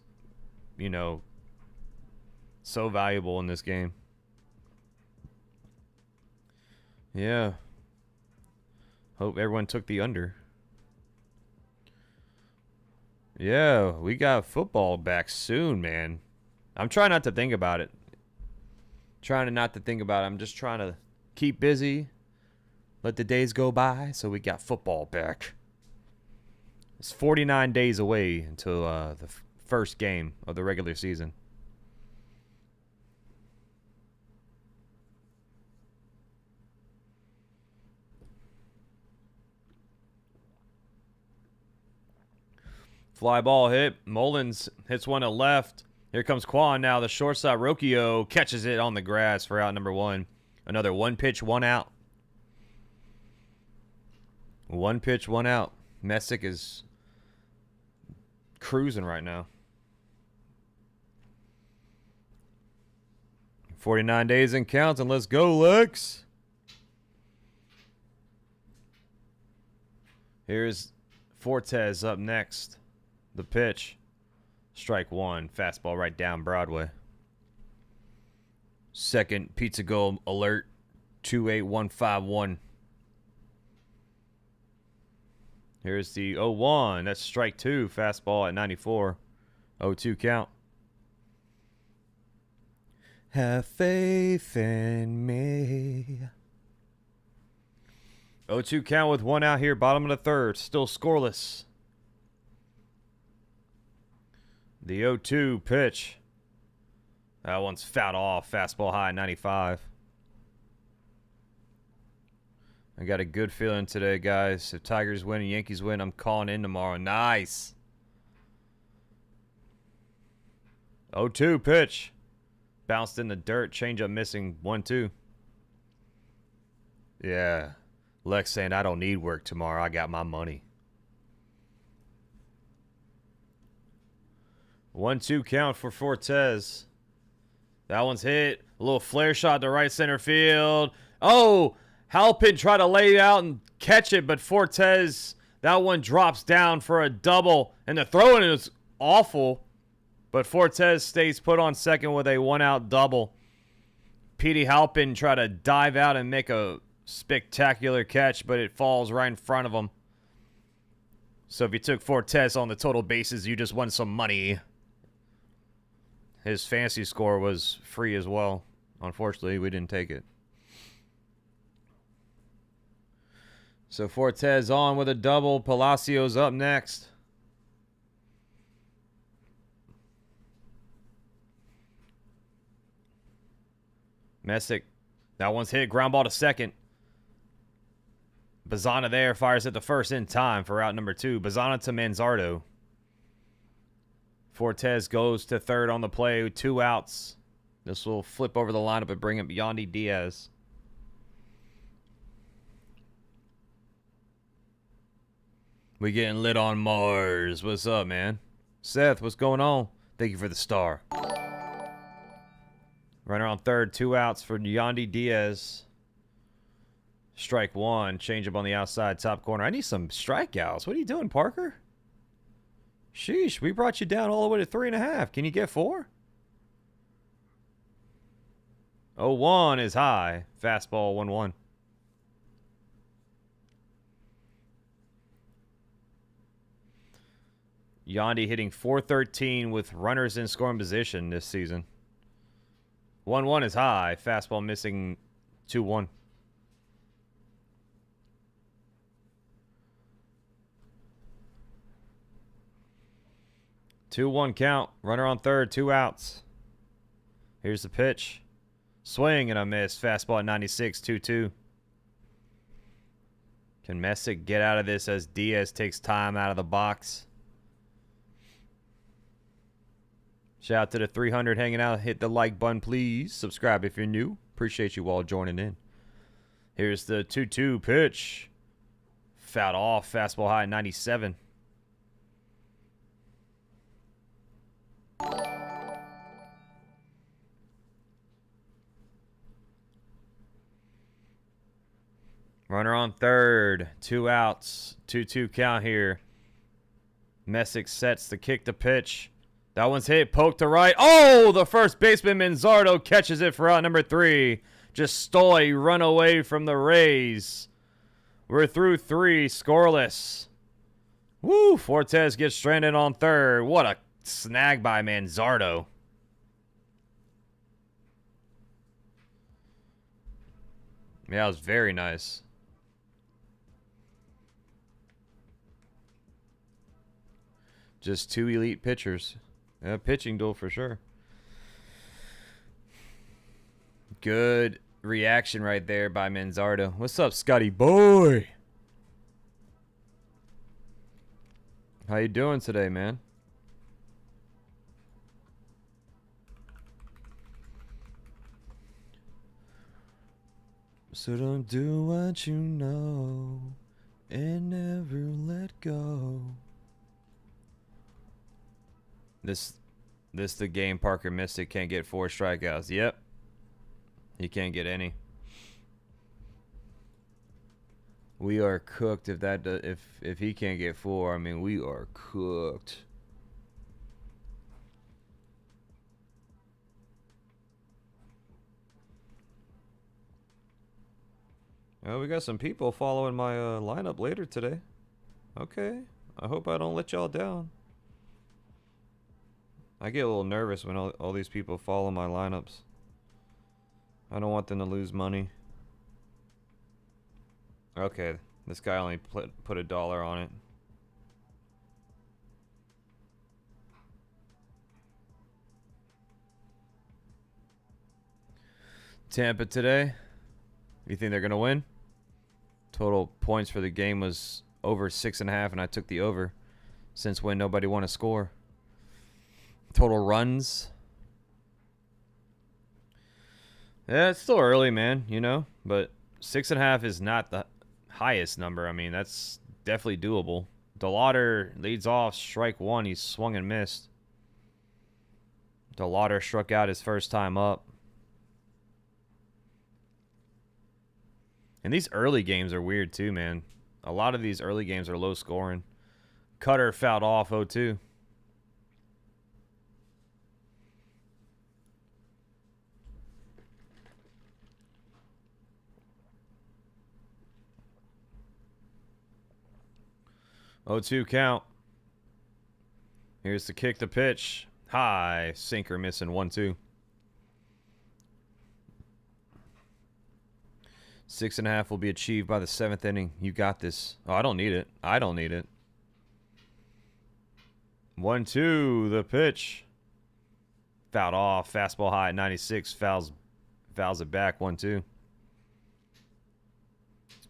so valuable in this game. Yeah. Hope everyone took the under. Yeah, we got football back soon, man. I'm trying not to think about it. I'm just trying to keep busy. Let the days go by so we got football back. It's 49 days away until the first game of the regular season. Fly ball hit. Mullins hits one to left. Here comes Kwan now. The shortstop, Rocchio, catches it on the grass for out number 1. Another 1 pitch, 1 out. 1 pitch, 1 out. Messick is cruising right now. 49 days and counts, and let's go, Lex. Here's Fortes up next. The pitch. Strike one. Fastball right down Broadway. Second Pizza Go alert. 28151. Here's the 0-1. That's strike two. Fastball at 94. 0-2 count. Have faith in me. 0-2 count with one out here. Bottom of the third. Still scoreless. The 0-2 pitch. That one's fouled off. Fastball high 95. I got a good feeling today, guys. If Tigers win and Yankees win, I'm calling in tomorrow. Nice. 0-2 pitch. Bounced in the dirt. Changeup missing. 1-2. Yeah. Lex saying, I don't need work tomorrow. I got my money. 1-2 count for Fortes. That one's hit. A little flare shot to right center field. Oh, Halpin tried to lay out and catch it, but Fortes, that one drops down for a double. And the throw-in is awful, but Fortes stays put on second with a one-out double. Petey Halpin tried to dive out and make a spectacular catch, but it falls right in front of him. So if you took Fortes on the total bases, you just won some money. His fantasy score was free as well. Unfortunately, we didn't take it. So Fortes on with a double. Palacios up next. Messick. That one's hit. Ground ball to second. Bazzana there. Fires at the first in time for out number 2. Bazzana to Manzardo. Fortes goes to third on the play. 2 outs. This will flip over the lineup and bring up Yandy Diaz. We getting lit on Mars. What's up, man? Seth, what's going on? Thank you for the star. Runner on third. 2 outs for Yandy Diaz. Strike one. Change up on the outside top corner. I need some strikeouts. What are you doing, Parker? Sheesh, we brought you down all the way to 3.5. Can you get 4? 0-1 is high. Fastball 1-1. Yandy hitting .413 with runners in scoring position this season. 1-1 is high. Fastball missing 2-1. Two-one count. Runner on third. 2 outs. Here's the pitch. Swing and a miss. Fastball at 96. 2-2. Can Messick get out of this as Diaz takes time out of the box? Shout out to the 300 hanging out. Hit the like button, please. Subscribe if you're new. Appreciate you all joining in. Here's the 2-2 pitch. Fouled off. Fastball high at 97. Runner on third. 2 outs. 2-2 count here. Messick sets the kick to pitch. That one's hit. Poke to right. Oh, the first baseman Manzardo catches it for out number 3. Just stole a run away from the Rays. We're through 3. Scoreless. Woo. Fortes gets stranded on third. What a snag by Manzardo. Yeah, that was very nice. Just 2 elite pitchers. Pitching duel for sure. Good reaction right there by Manzardo. What's up, Scotty boy? How you doing today, man? So don't do what you know and never let go. This the game Parker Messick can't get 4 strikeouts. Yep. He can't get any. We are cooked if that if he can't get 4. I mean, we are cooked. Oh, we got some people following my lineup later today. Okay. I hope I don't let y'all down. I get a little nervous when all these people follow my lineups. I don't want them to lose money. Okay, this guy only put $1 on it. Tampa today. You think they're gonna win? Total points for the game was over 6.5, and I took the over. Since when nobody won a score. Total runs. Yeah, it's still early, man. You know, but 6.5 is not the highest number. I mean, that's definitely doable. DeLauter leads off, strike 1. He swung and missed. DeLauter struck out his first time up. And these early games are weird too, man. A lot of these early games are low scoring. Cutter fouled off 0-2. Oh, 2 count. Here's the kick to pitch. High. Sinker missing 1-2. 6.5 will be achieved by the 7th inning. You got this. Oh, I don't need it. I don't need it. 1-2. The pitch. Fouled off. Fastball high at 96. Fouls it back. 1-2.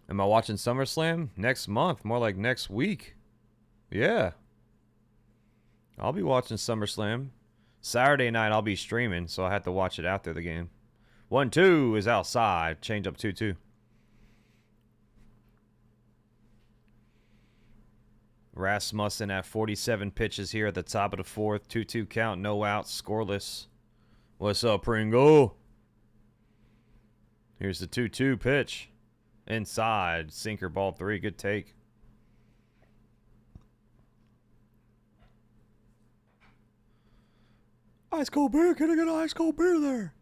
Am I watching SummerSlam? Next month. More like next week. Yeah. I'll be watching SummerSlam. Saturday night I'll be streaming, so I have to watch it after the game. 1-2 is outside. Change up 2-2. Rasmussen at 47 pitches here at the top of the 4th. 2-2 count. No outs. Scoreless. What's up, Pringle? Here's the 2-2 pitch. Inside. Sinker, ball 3. Good take. Ice cold beer. Can I get an ice cold beer there?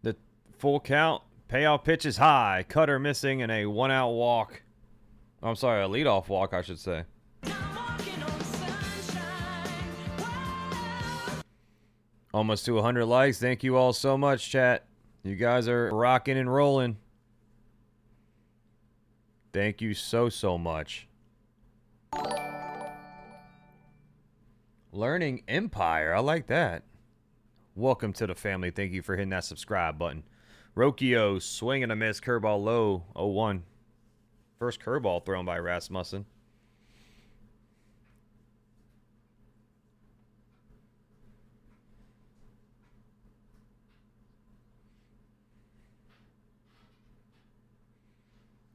The full count. Payoff pitch is high. Cutter missing and a 1-out walk. I'm sorry, a leadoff walk, I should say. Almost to 100 likes. Thank you all so much, chat. You guys are rocking and rolling. Thank you so much. Learning Empire. I like that. Welcome to the family. Thank you for hitting that subscribe button. Rocchio, swing and a miss. Curveball low. 0-1. First curveball thrown by Rasmussen.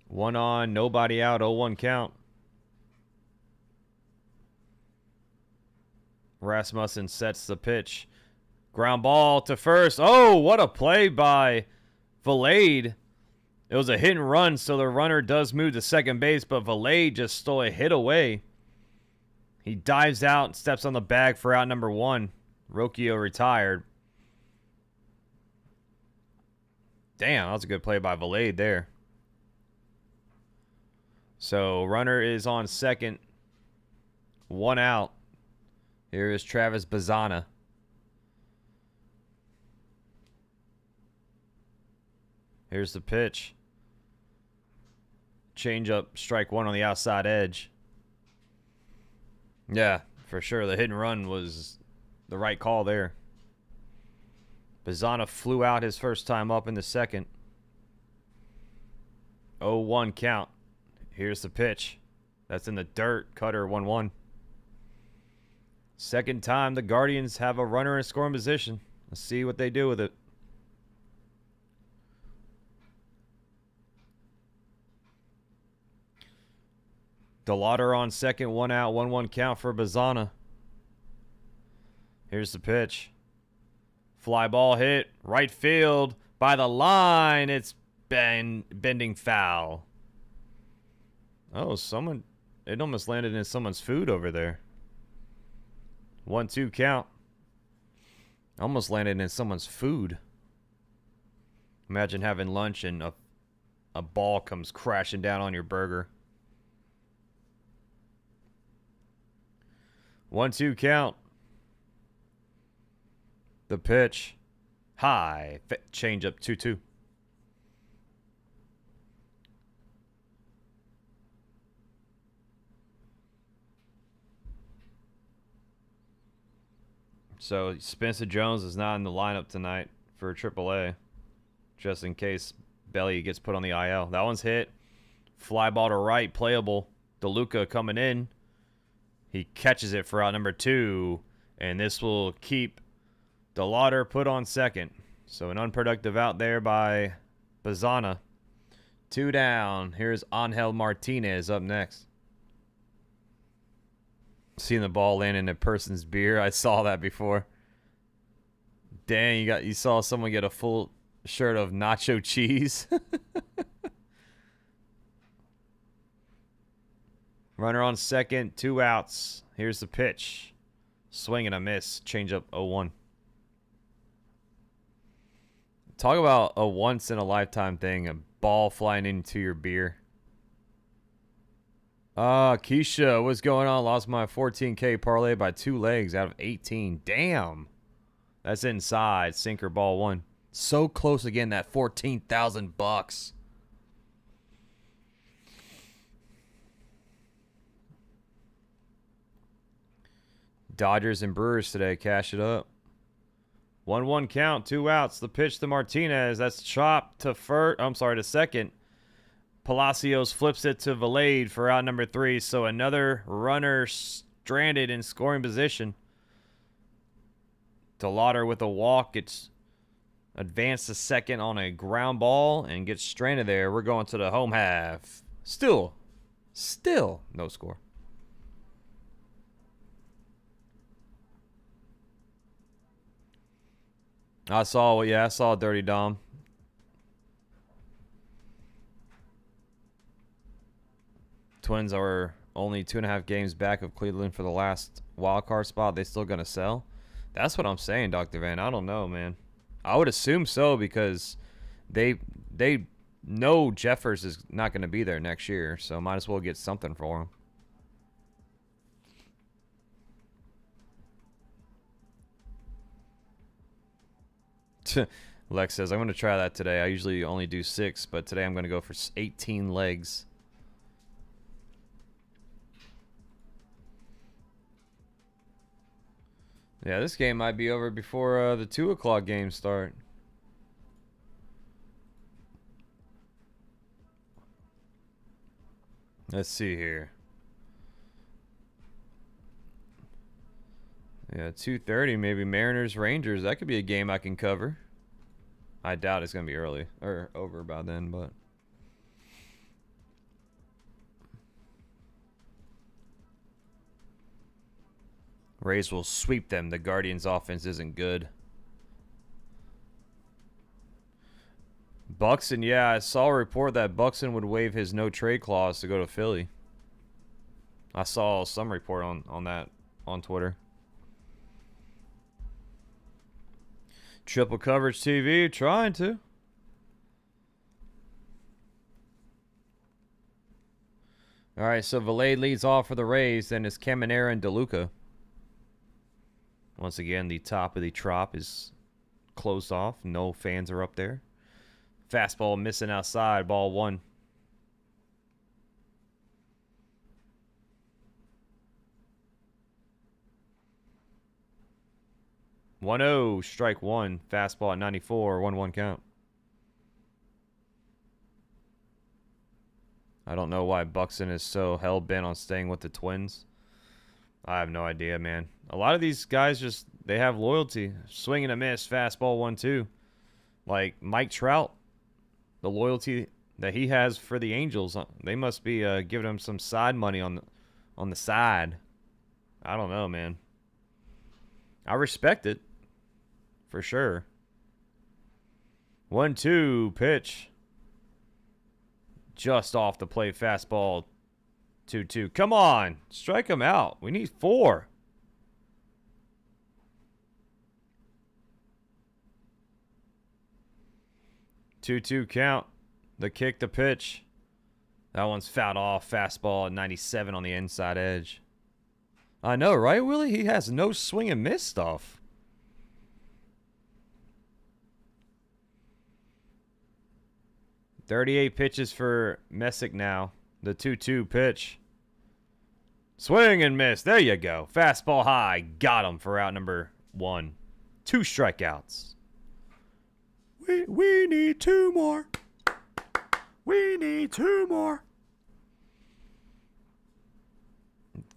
One on, nobody out, 0-1 count. Rasmussen sets the pitch. Ground ball to first. Oh, what a play by Vilade. It was a hit and run, so the runner does move to second base, but Vilade just stole a hit away. He dives out and steps on the bag for out number 1. Rocchio retired. Damn, that was a good play by Vilade there. So, runner is on second. 1 out. Here is Travis Bazzana. Here's the pitch. Change up, strike 1 on the outside edge. Yeah, for sure. The hit and run was the right call there. Bazzana flew out his first time up in the second. 0-1 count. Here's the pitch. That's in the dirt. Cutter 1-1. Second time the Guardians have a runner in scoring position. Let's see what they do with it. DeLauter on second, 1 out, 1-1 count for Bazzana. Here's the pitch. Fly ball hit. Right field. By the line. It's bending foul. Oh, someone... It almost landed in someone's food over there. 1-2 count. Almost landed in someone's food. Imagine having lunch and a ball comes crashing down on your burger. 1-2 count. The pitch. High. Change up 2-2. So Spencer Jones is not in the lineup tonight for AAA, just in case Belly gets put on the IL. That one's hit. Fly ball to right, playable. DeLuca coming in. He catches it for out number 2, and this will keep DeLauter put on second. So an unproductive out there by Bazzana. 2 down. Here's Angel Martinez up next. Seeing the ball land in a person's beer. I saw that before. Dang, you saw someone get a full shirt of nacho cheese. Runner on second, 2 outs. Here's the pitch. Swing and a miss. Change up 0-1. Talk about a once in a lifetime thing. A ball flying into your beer. Keisha, what's going on? Lost my 14K parlay by 2 legs out of 18. Damn. That's inside. Sinker ball 1. So close again, that $14,000. Dodgers and Brewers today. Cash it up. 1-1 count. 2 outs. The pitch to Martinez. That's chopped to first. I'm sorry, to second. Palacios flips it to Vilade for out number 3. So another runner stranded in scoring position. DeLauter with a walk. It's advanced to second on a ground ball and gets stranded there. We're going to the home half. Still no score. I saw Dirty Dom. Twins are only 2.5 games back of Cleveland for the last wild card spot. They still gonna sell? That's what I'm saying, Dr. Van. I don't know, man. I would assume so because they know Jeffers is not gonna be there next year, so might as well get something for him. Lex says, I'm going to try that today. I usually only do 6, but today I'm going to go for 18 legs. Yeah, this game might be over before the 2 o'clock games start. Let's see here. Yeah, 2:30 maybe. Mariners Rangers. That could be a game I can cover. I doubt it's gonna be early or over by then, but Rays will sweep them. The Guardians' offense isn't good. Buxton, yeah, I saw a report that Buxton would waive his no trade clause to go to Philly. I saw some report on that on Twitter. Triple Coverage TV, trying to. All right, so Vilade leads off for the Rays. Then it's Caminero and DeLuca. Once again, the top of the Trop is closed off. No fans are up there. Fastball missing outside. Ball 1. One-oh, strike 1. Fastball at 94. 1-1 count. I don't know why Buxton is so hell-bent on staying with the Twins. I have no idea, man. A lot of these guys just, they have loyalty. Swing and a miss. Fastball 1-2. Like Mike Trout, the loyalty that he has for the Angels, they must be giving him some side money on the side. I don't know, man. I respect it for sure. 1-2 pitch. Just off the plate, fastball. 2-2. Come on, strike him out. We need 4. Two count. The kick, the pitch. That one's fouled off. Fastball at 97 on the inside edge. I know, right, Willie? He has no swing and miss stuff. .38 pitches for Messick now. The 2-2 pitch. Swing and miss. There you go. Fastball high. Got him for out number 1. 2 strikeouts. We need 2 more. We need 2 more.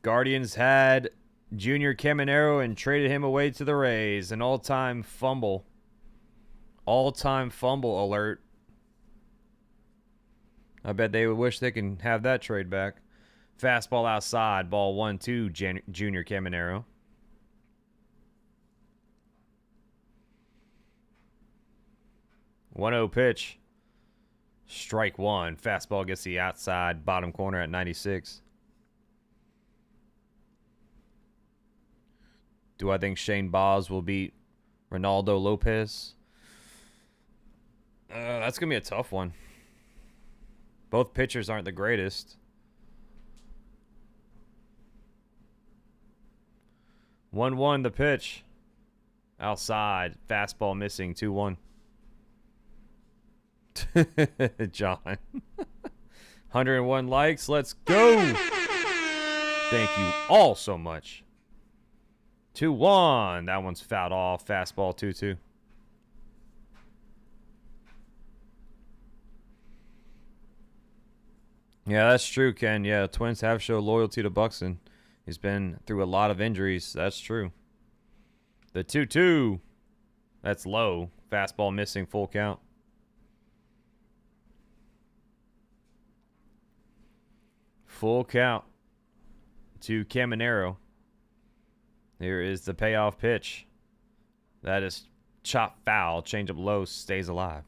Guardians had Junior Caminero and traded him away to the Rays. An all-time fumble. All-time fumble alert. I bet they would wish they can have that trade back. Fastball outside. Ball 1-2, Junior Caminero. .10 pitch. Strike 1. Fastball gets the outside bottom corner at 96. Do I think Shane Baz will beat Ronaldo Lopez? That's going to be a tough one. Both pitchers aren't the greatest. 1-1 the pitch. Outside. Fastball missing. 2-1. John. 101 likes. Let's go. Thank you all so much. 2-1. That one's fouled off. Fastball 2-2. Yeah, that's true, Ken. Yeah, Twins have shown loyalty to Buxton. He's been through a lot of injuries. That's true. The 2-2. That's low. Fastball missing. Full count. Full count to Caminero. Here is the payoff pitch. That is chop foul. Change up low. Stays alive.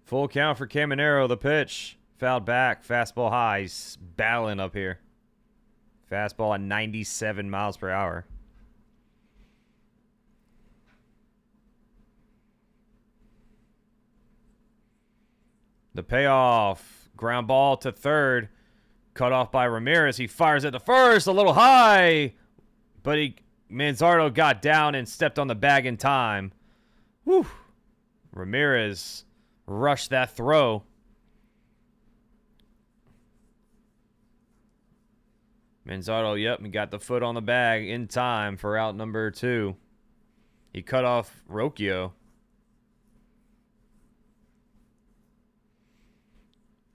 Full count for Caminero. The pitch. Fouled back. Fastball high. He's battling up here. Fastball at 97 miles per hour. The payoff. Ground ball to third. Cut off by Ramirez. He fires it to first. A little high. But Manzardo got down and stepped on the bag in time. Whew. Ramirez rushed that throw. Manzardo, yep, he got the foot on the bag in time for out number 2. He cut off Rocchio.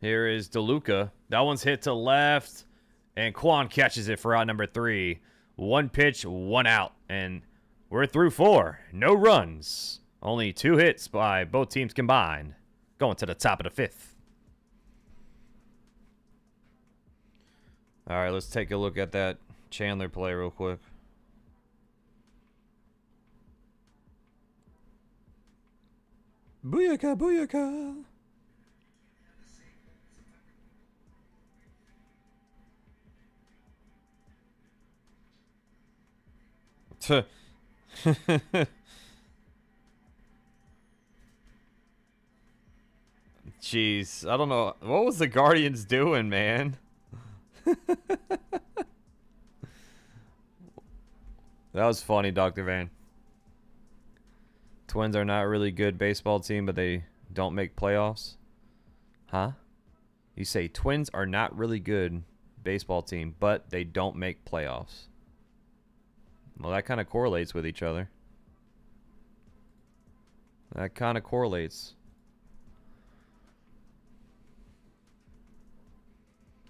Here is DeLuca. That one's hit to left, and Kwan catches it for out number 3. 1 pitch, 1 out, and we're through 4. No runs. Only 2 hits by both teams combined. Going to the top of the 5th. All right, let's take a look at that Chandler play real quick. Booyaka, booyaka. Jeez, I don't know. What was the Guardians doing, man? That was funny, Dr. Van. Twins are not a really good baseball team, but they don't make playoffs? Huh? You say Twins are not really good baseball team, but they don't make playoffs. Well, that kind of correlates with each other. That kind of correlates.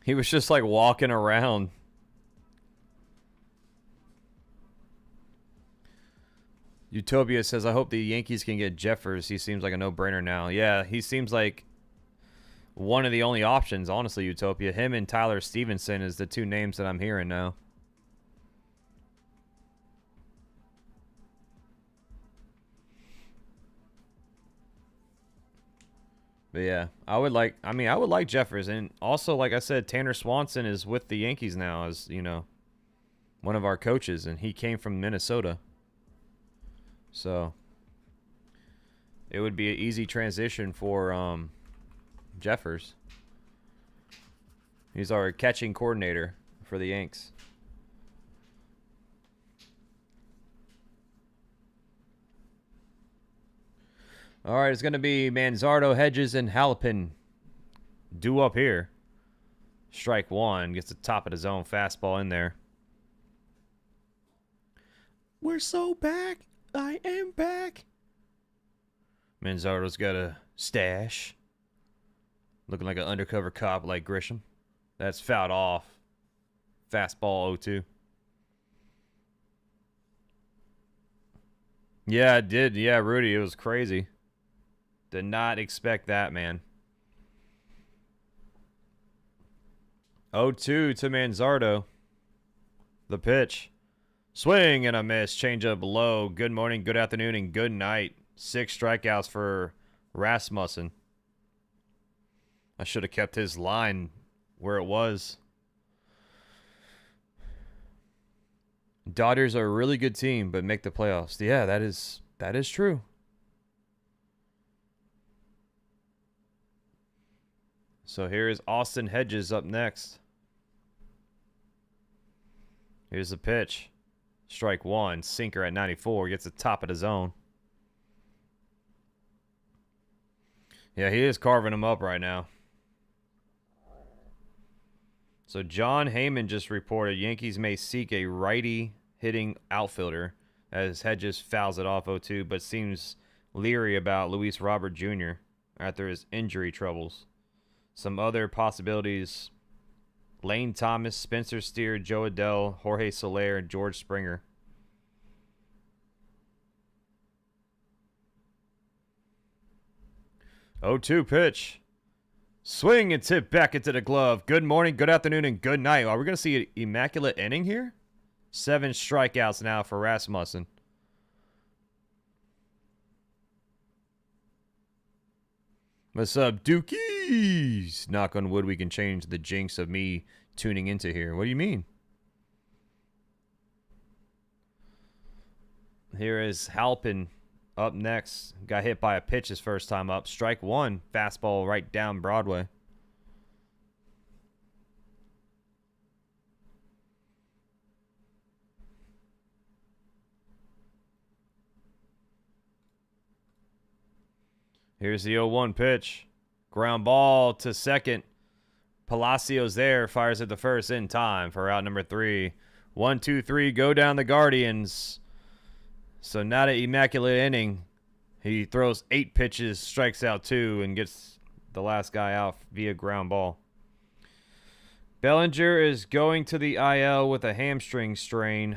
He was just like walking around. Utopia says, I hope the Yankees can get Jeffers. He seems like a no-brainer now. Yeah, he seems like one of the only options, honestly, Utopia. Him and Tyler Stevenson is the two names that I'm hearing now. But yeah, I would like Jeffers. And also, like I said, Tanner Swanson is with the Yankees now as, you know, one of our coaches. And he came from Minnesota. So it would be an easy transition for Jeffers. He's our catching coordinator for the Yanks. All right, it's going to be Manzardo, Hedges, and Halpin due up here. Strike one. Gets the top of the zone fastball in there. We're so back. I am back. Manzardo's got a stash. Looking like an undercover cop like Grisham. That's fouled off. Fastball 0-2. Yeah, it did. Yeah, Rudy, it was crazy. Did not expect that, man. 0-2 to Manzardo. The pitch. Swing and a miss. Change up low. Good morning, good afternoon, and good night. 6 strikeouts for Rasmussen. I should have kept his line where it was. Dodgers are a really good team, but make the playoffs. Yeah, that is true. So here is Austin Hedges up next. Here's the pitch. Strike one. Sinker at 94. Gets the top of the zone. Yeah, he is carving him up right now. So John Heyman just reported Yankees may seek a righty hitting outfielder as Hedges fouls it off 0-2, but seems leery about Luis Robert Jr. after his injury troubles. Some other possibilities: Lane Thomas, Spencer Steer, Joe Adele, Jorge Soler, and George Springer. Oh, 2 pitch. Swing and tip back into the glove. Good morning, good afternoon, and good night. Are we going to see an immaculate inning here? 7 strikeouts now for Rasmussen. What's up, Dookies? Knock on wood, we can change the jinx of me tuning into here. What do you mean? Here is Halpin up next. Got hit by a pitch his first time up. Strike one. Fastball right down Broadway. Here's the 0-1 pitch. Ground ball to second. Palacios there. Fires at the first in time for out number 3. 1-2-3. Go down the Guardians. So not an immaculate inning. He throws 8 pitches, strikes out 2, and gets the last guy out via ground ball. Bellinger is going to the IL with a hamstring strain.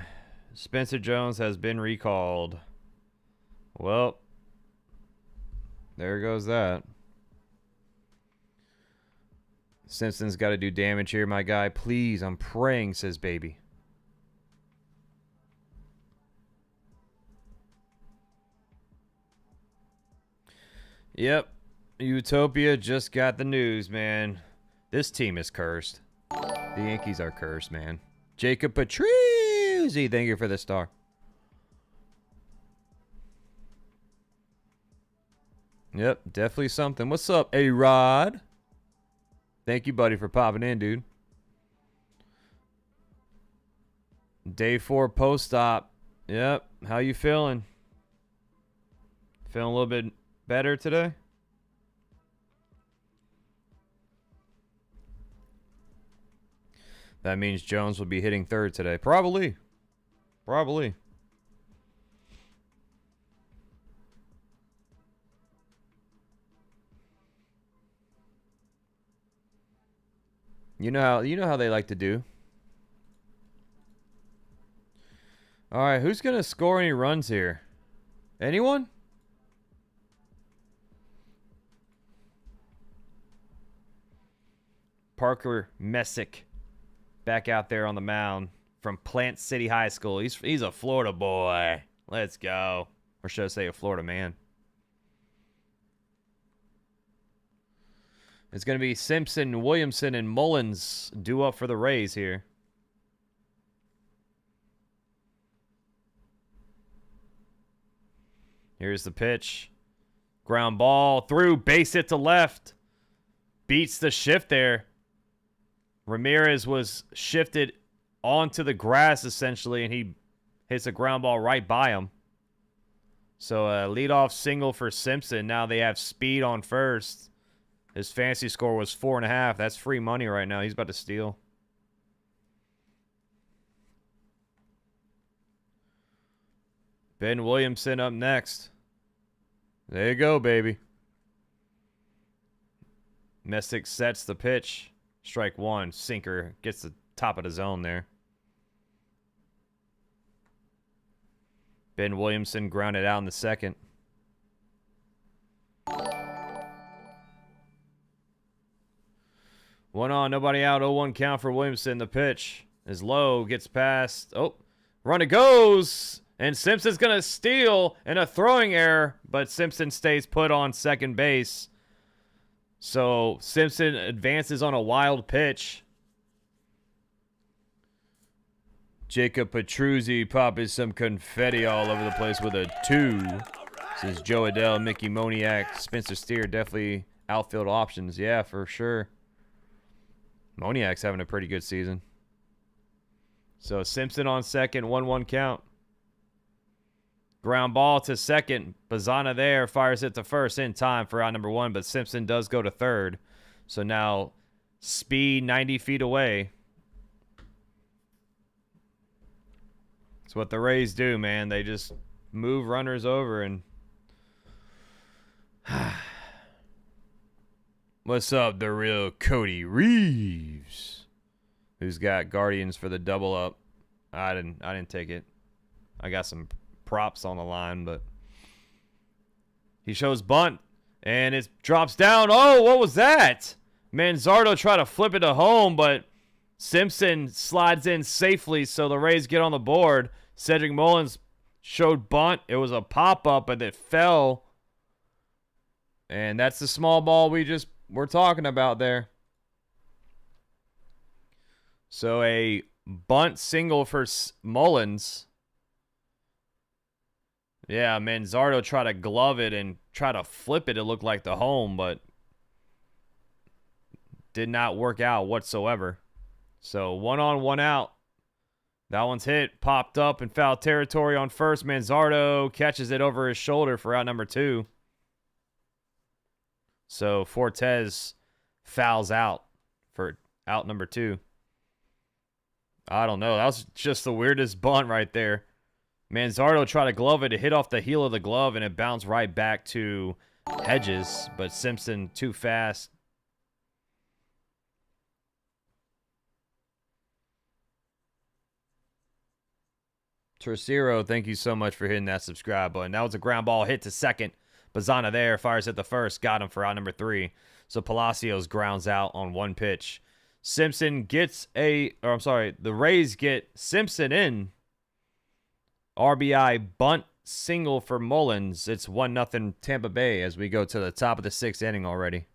Spencer Jones has been recalled. Well, there goes that. Simpson's got to do damage here, my guy. Please, I'm praying, says Baby. Yep. Utopia just got the news, man. This team is cursed. The Yankees are cursed, man. Jacob Patrizzi, thank you for the star. Yep, definitely something. What's up, A-Rod? Thank you, buddy, for popping in, dude. Day 4 post-op. Yep, how you feeling? Feeling a little bit better today? That means Jones will be hitting third today. Probably. Probably. You know how they like to do. All right, who's going to score any runs here? Anyone? Parker Messick back out there on the mound from Plant City High School. He's a Florida boy. Let's go. Or should I say a Florida man? It's going to be Simpson, Williamson, and Mullins due up for the Rays here. Here's the pitch. Ground ball through, base hit to left. Beats the shift there. Ramirez was shifted onto the grass, essentially, and he hits a ground ball right by him. So a leadoff single for Simpson. Now they have speed on first. His fantasy score was 4.5. That's free money right now. He's about to steal. Ben Williamson up next. There you go, baby. Messick sets the pitch. Strike one. Sinker gets the top of the zone there. Ben Williamson grounded out in the second. One on, nobody out. 0-1 count for Williamson. The pitch is low. Gets past. Oh, runner goes. And Simpson's going to steal and a throwing error. But Simpson stays put on second base. So Simpson advances on a wild pitch. Jacob Petruzzi popping some confetti all over the place with a 2. This is Joe Adele, Mickey Moniak, Spencer Steer. Definitely outfield options. Yeah, for sure. Moniak's having a pretty good season. So Simpson on second, 1-1 count. Ground ball to second. Bazzana there, fires it to first in time for out number 1, but Simpson does go to third. So now speed 90 feet away. That's what the Rays do, man. They just move runners over and... What's up, the real Cody Reeves? Who's got Guardians for the double up. I didn't take it. I got some props on the line, but he shows bunt and it drops down. Oh, what was that? Manzardo tried to flip it to home, but Simpson slides in safely, so the Rays get on the board. Cedric Mullins showed bunt. It was a pop-up, but it fell. And that's the small ball we're talking about there. So a bunt single for Mullins. Yeah, Manzardo tried to glove it and try to flip it. It looked like the home, but did not work out whatsoever. So 1 on, 1 out. That one's hit, popped up in foul territory on first. Manzardo catches it over his shoulder for out number 2. So Fortes fouls out for out number 2. I don't know. That was just the weirdest bunt right there. Manzardo tried to glove it. It hit off the heel of the glove, and it bounced right back to Hedges. But Simpson too fast. Tercero, thank you so much for hitting that subscribe button. That was a ground ball hit to second. Bazzana there, fires at the first. Got him for out number 3. So Palacios grounds out on 1 pitch. Simpson gets the Rays get Simpson in. RBI bunt single for Mullins. It's 1-0 Tampa Bay as we go to the top of the 6th inning already.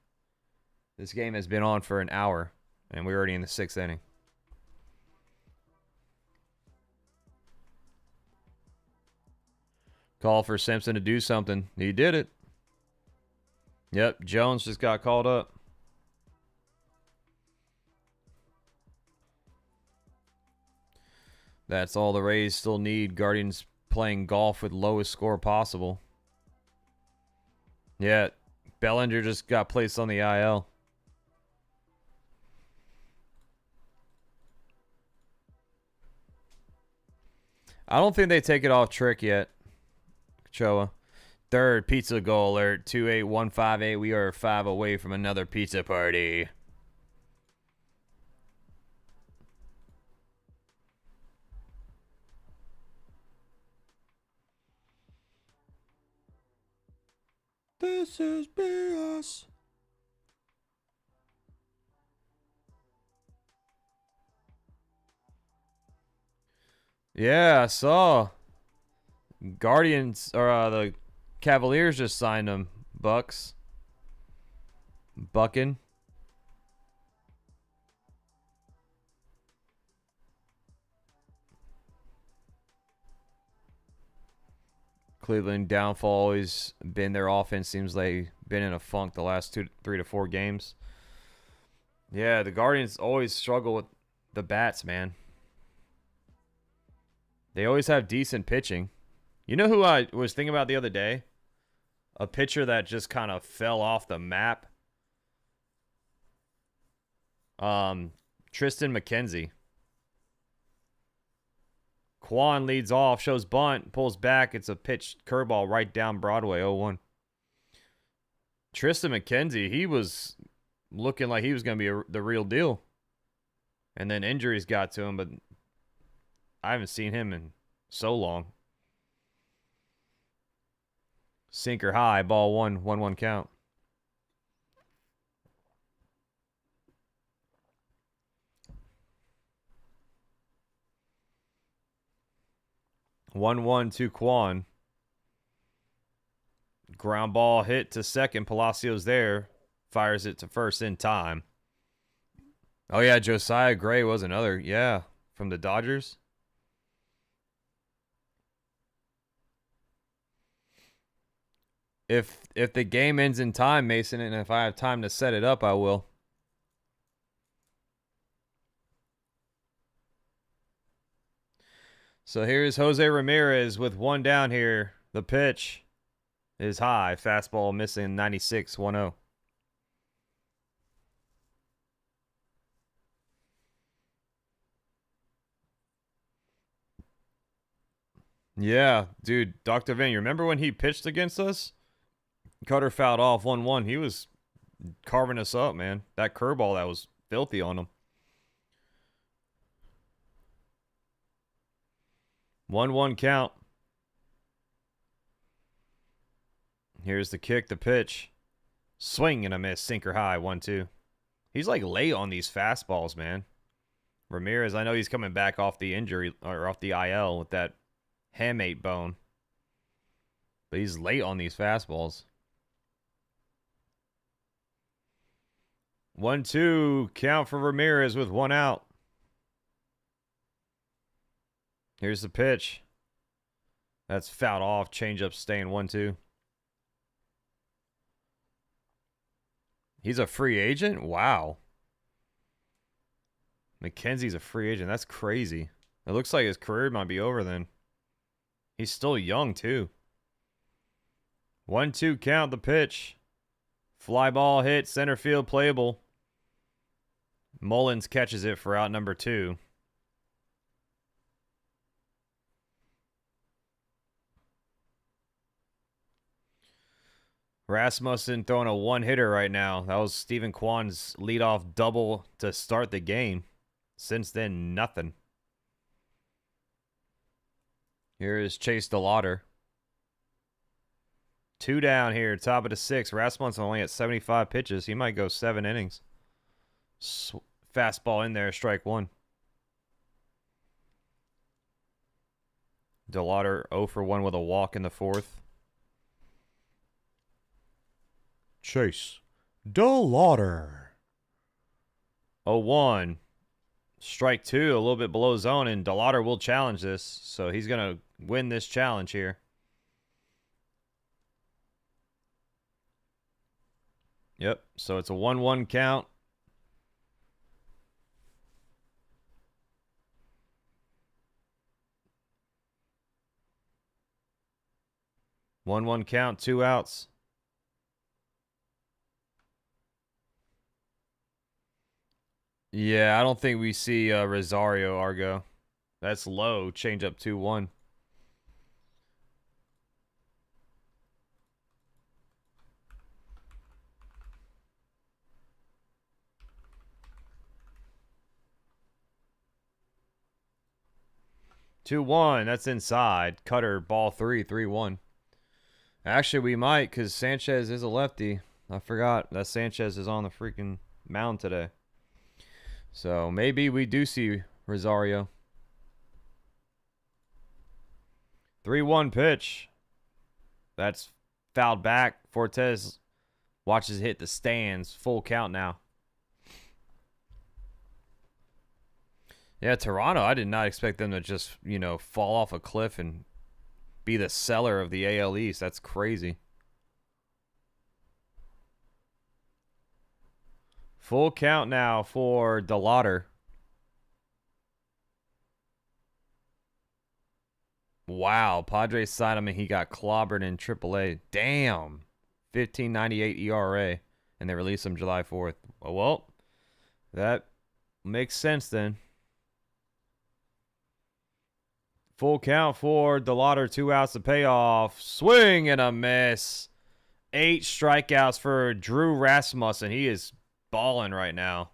This game has been on for an hour, and we're already in the 6th inning. Call for Simpson to do something. He did it. Yep, Jones just got called up. That's all the Rays still need. Guardians playing golf with lowest score possible. Yeah, Bellinger just got placed on the IL. I don't think they take it off Trick yet. Choa. Third pizza goal alert. 28158. We are 5 away from another pizza party. This is BS. Yeah, I saw. Guardians, or the Cavaliers just signed him. Bucks. Bucking. Cleveland downfall always been their offense. Seems like been in a funk the last 3 to 4 games. Yeah, the Guardians always struggle with the bats, man. They always have decent pitching. You know who I was thinking about the other day? A pitcher that just kind of fell off the map. Tristan McKenzie. Kwan leads off, shows bunt, pulls back. It's a pitch curveball right down Broadway, 0-1. Tristan McKenzie, he was looking like he was going to be the real deal. And then injuries got to him, but I haven't seen him in so long. Sinker high, ball 1-1 count. One to Kwan. Ground ball hit to second. Palacios there. Fires it to first in time. Oh, yeah, Josiah Gray was another. Yeah, from the Dodgers. If the game ends in time, Mason, and if I have time to set it up, I will. So here's Jose Ramirez with one down here. The pitch is high. Fastball missing 96, 1-0. Yeah, dude, Dr. Vin, you remember when he pitched against us? Cutter fouled off 1-1. He was carving us up, man. That curveball that was filthy on him. 1-1 count. Here's the kick, the pitch. Swing and a miss. Sinker high. 1-2. He's like late on these fastballs, man. Ramirez, I know he's coming back off the injury or off the IL with that hamate bone. But he's late on these fastballs. 1-2 count for Ramirez with one out. Here's the pitch. That's fouled off. Changeup staying 1-2. He's a free agent? Wow. McKenzie's a free agent. That's crazy. It looks like his career might be over then. He's still young, too. 1-2 count, the pitch. Fly ball hit, center field, playable. Mullins catches it for out number 2. Rasmussen throwing a one-hitter right now. That was Steven Kwan's leadoff double to start the game. Since then, nothing. Here is Chase DeLauter. 2 down here, top of the 6th. Rasmussen only at 75 pitches. He might go 7 innings. Fastball in there, strike 1. DeLauter 0 for 1 with a walk in the 4th. Chase DeLauter. 0-1. Strike 2, a little bit below zone, and DeLauter will challenge this. So he's going to win this challenge here. Yep, so it's a 1-1 count. One count, 2 outs. Yeah, I don't think we see Rosario Argo. That's low. Change up 2-1. That's inside. Cutter, ball 3, 3-1. Actually, we might, because Sanchez is a lefty. I forgot that Sanchez is on the freaking mound today. So maybe we do see Rosario. 3-1 pitch. That's fouled back. Fortes watches it hit the stands. Full count now. Yeah, Toronto, I did not expect them to just, fall off a cliff and be the seller of the AL East. That's crazy. Full count now for DeLauter. Wow, Padres signed him and he got clobbered in AAA. Damn. 15.98 ERA. And they released him July 4th. Well, that makes sense then. Full count for DeLauter. 2 outs to payoff. Swing and a miss. 8 strikeouts for Drew Rasmussen. He is balling right now.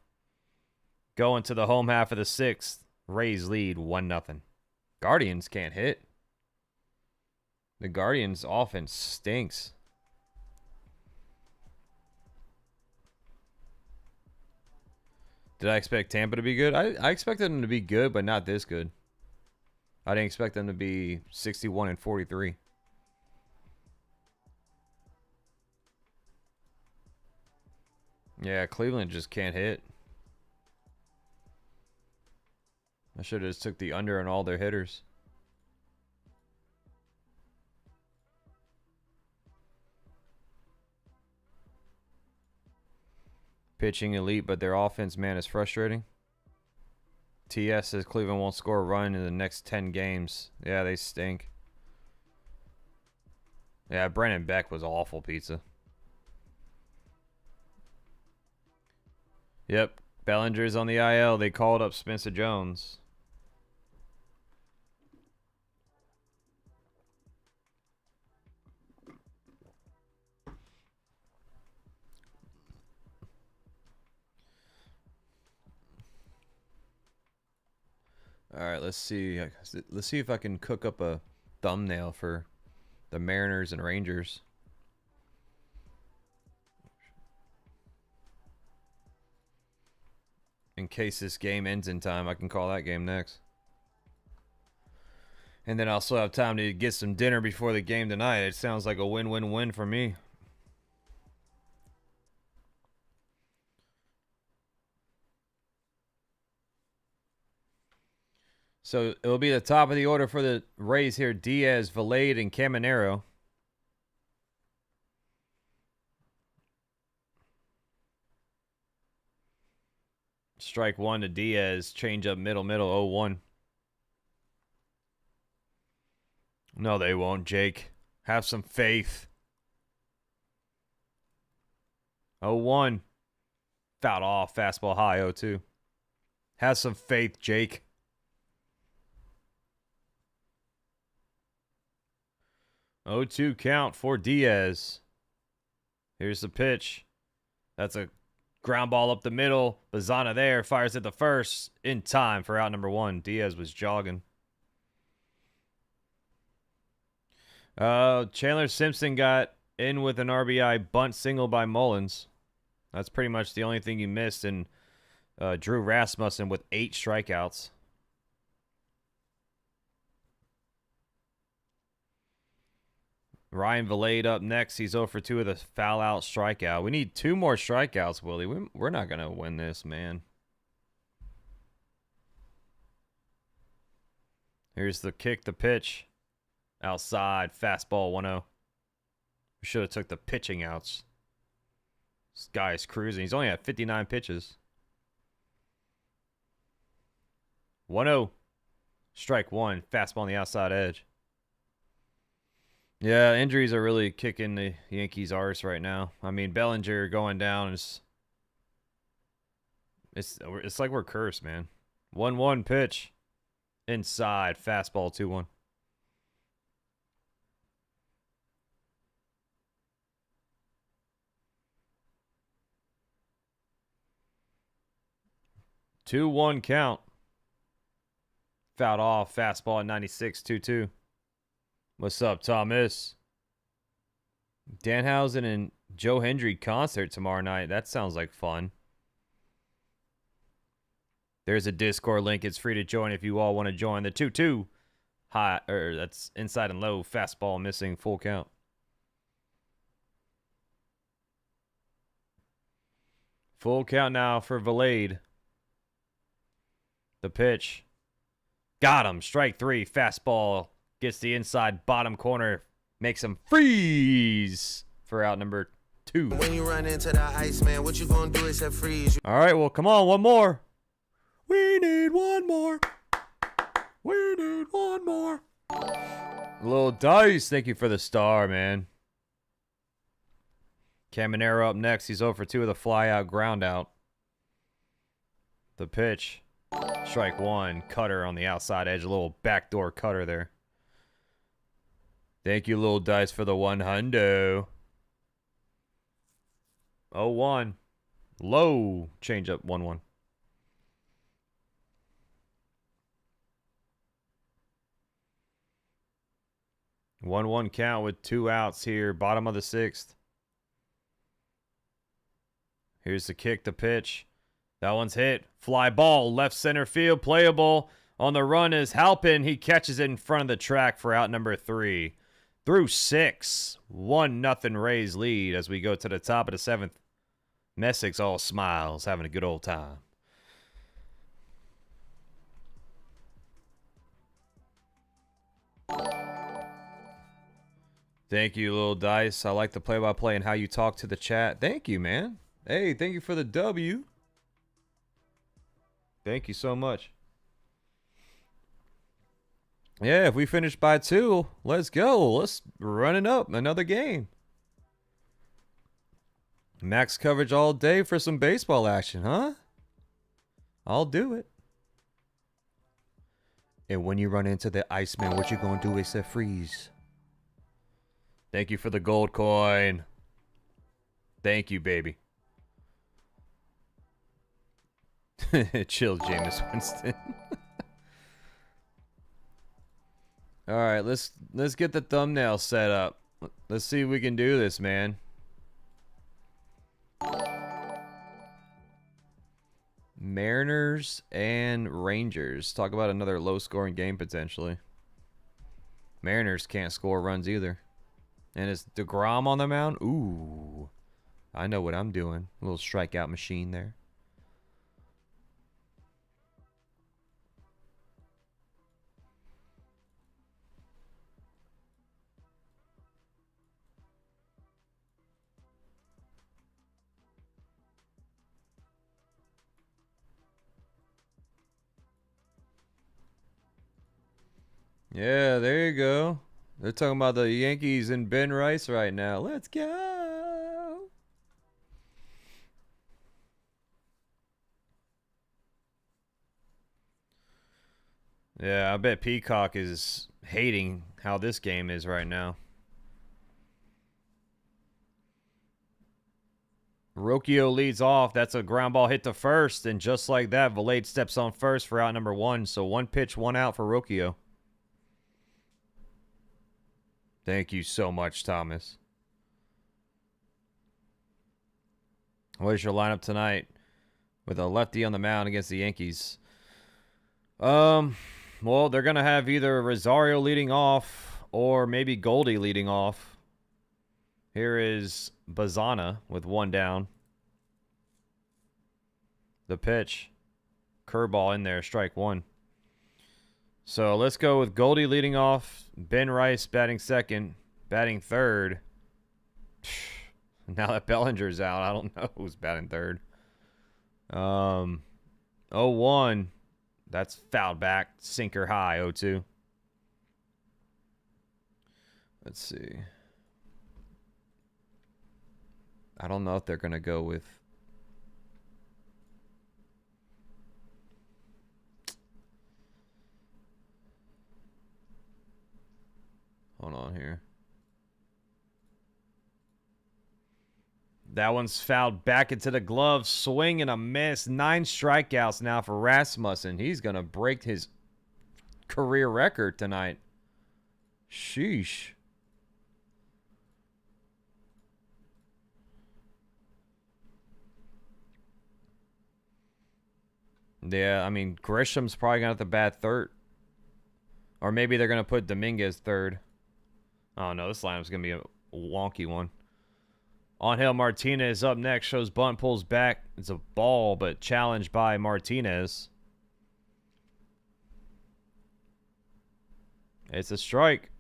Going to the home half of the 6th. Rays lead 1-0. Guardians can't hit. The Guardians' offense stinks. Did I expect Tampa to be good? I expected them to be good, but not this good. I didn't expect them to be 61-43. Yeah, Cleveland just can't hit. I should have just took the under on all their hitters. Pitching elite, but their offense, man, is frustrating. TS says Cleveland won't score a run in the next 10 games. Yeah, they stink. Yeah, Brennan Beck was awful pizza. Yep, Bellinger's on the IL. They called up Spencer Jones. All right, let's see. Let's see if I can cook up a thumbnail for the Mariners and Rangers. In case this game ends in time, I can call that game next. And then I'll still have time to get some dinner before the game tonight. It sounds like a win-win-win for me. So it'll be the top of the order for the Rays here. Diaz, Vilade, and Caminero. Strike 1 to Diaz. Change up middle, 0-1. No, they won't, Jake. Have some faith. 0-1. Fouled off. Fastball high, 0-2. Have some faith, Jake. 0-2 count for Diaz. Here's the pitch. That's a ground ball up the middle. Bazzana there. Fires at the first. In time for out number 1. Diaz was jogging. Chandler Simpson got in with an RBI bunt single by Mullins. That's pretty much the only thing you missed. And Drew Rasmussen with 8 strikeouts. Ryan Vilade up next. He's 0 for 2 with a foul out strikeout. We need 2 more strikeouts, Willie. We're not going to win this, man. Here's the kick, the pitch. Outside, fastball 1-0. We should have took the pitching outs. This guy's cruising. He's only at 59 pitches. 1-0. Strike 1. Fastball on the outside edge. Yeah, injuries are really kicking the Yankees' arse right now. I mean, Bellinger going down is... It's like we're cursed, man. 1-1 pitch. Inside. Fastball 2-1. Two-one count. Fouled off. Fastball at 96. 2-2. What's up, Thomas? Danhausen and Joe Hendry concert tomorrow night. That sounds like fun. There's a Discord link. It's free to join if you all want to join. The 2-2 High, or that's inside and low. Fastball missing. Full count. Full count now for Vilade. The pitch. Got him. Strike 3. Fastball. Gets the inside bottom corner. Makes him freeze for out number 2. When you run into the ice, man, what you gonna do except freeze? All right, well, come on. One more. We need one more. We need one more. Little Dice, thank you for the star, man. Caminero up next. He's 0 for 2 with a fly out, ground out. The pitch. Strike 1. Cutter on the outside edge. A little backdoor cutter there. Thank you, Little Dice, for the 100. 0-1. Low. Change up 1-1. One count with 2 outs here. Bottom of the 6th. Here's the kick, the pitch. That one's hit. Fly ball, left center field, playable. On the run is Halpin. He catches it in front of the track for out number 3. Through 6. 1-0 Rays lead as we go to the top of the 7th. Messick's all smiles, having a good old time. Thank you, Little Dice. I like the play-by-play and how you talk to the chat. Thank you, man. Hey, thank you for the W. Thank you so much. Yeah, if we finish by 2, let's go. Let's run it up. Another game. Max coverage all day for some baseball action, huh? I'll do it. And when you run into the Iceman, what you gonna do except freeze? Thank you for the gold coin. Thank you, baby. Chill, Jameis Winston. All right, let's get the thumbnail set up. Let's see if we can do this, man. Mariners and Rangers. Talk about another low-scoring game potentially. Mariners can't score runs either. And is DeGrom on the mound? Ooh. I know what I'm doing. A little strikeout machine there. Yeah, there you go. They're talking about the Yankees and Ben Rice right now. Let's go. Yeah, I bet Peacock is hating how this game is right now. Rocchio leads off. That's a ground ball hit to first. And just like that, Vilade steps on first for out number 1. So 1 pitch, 1 out for Rocchio. Thank you so much, Thomas. What is your lineup tonight with a lefty on the mound against the Yankees? Well, they're going to have either Rosario leading off or maybe Goldie leading off. Here is Bazzana with 1 down. The pitch. Curveball in there, strike 1. So let's go with Goldie leading off. Ben Rice batting second. Batting third. Now that Bellinger's out, I don't know who's batting third. 0-1. That's fouled back. Sinker high, 0-2. Let's see. I don't know if they're going to go with... Hold on here. That one's fouled back into the glove. Swing and a miss. 9 strikeouts now for Rasmussen. He's going to break his career record tonight. Sheesh. Yeah, I mean, Grisham's probably going to have to bat third. Or maybe they're going to put Dominguez third. Oh, no. This lineup's going to be a wonky one. Angel Martinez up next. Shows bunt, pulls back. It's a ball, but challenged by Martinez. It's a strike.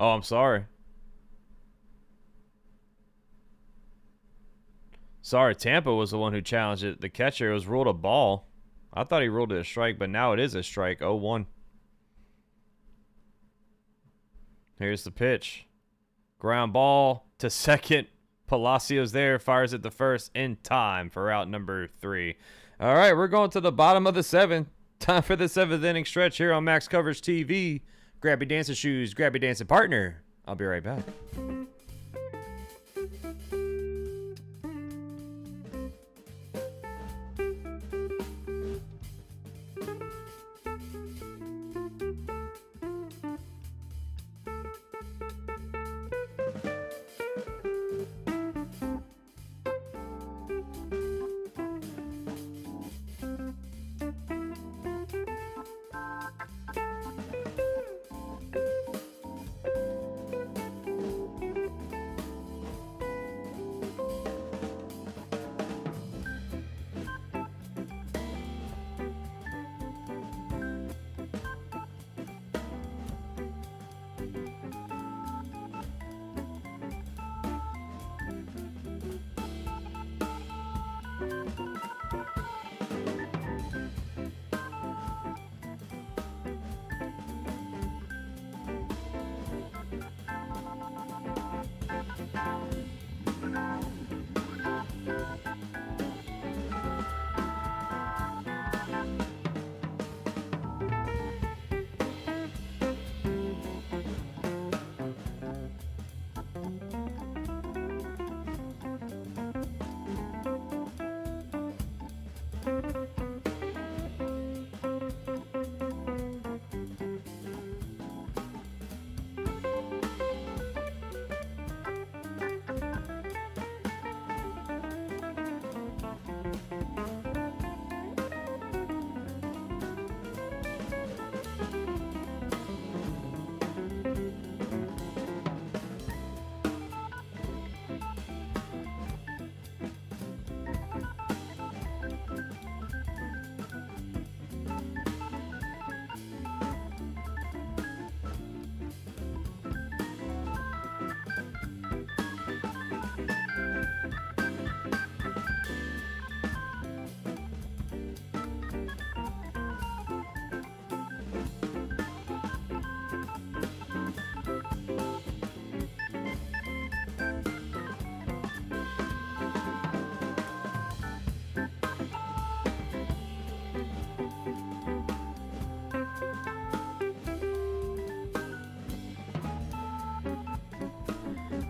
Oh, I'm sorry. Sorry, Tampa was the one who challenged it. The catcher was ruled a ball. I thought he ruled it a strike, but now it is a strike. 0-1. Here's the pitch. Ground ball to second. Palacios there. Fires it to first in time for out number 3. All right, we're going to the bottom of the 7th. Time for the 7th inning stretch here on Max Coverage TV. Grab your dancing shoes. Grab your dancing partner. I'll be right back.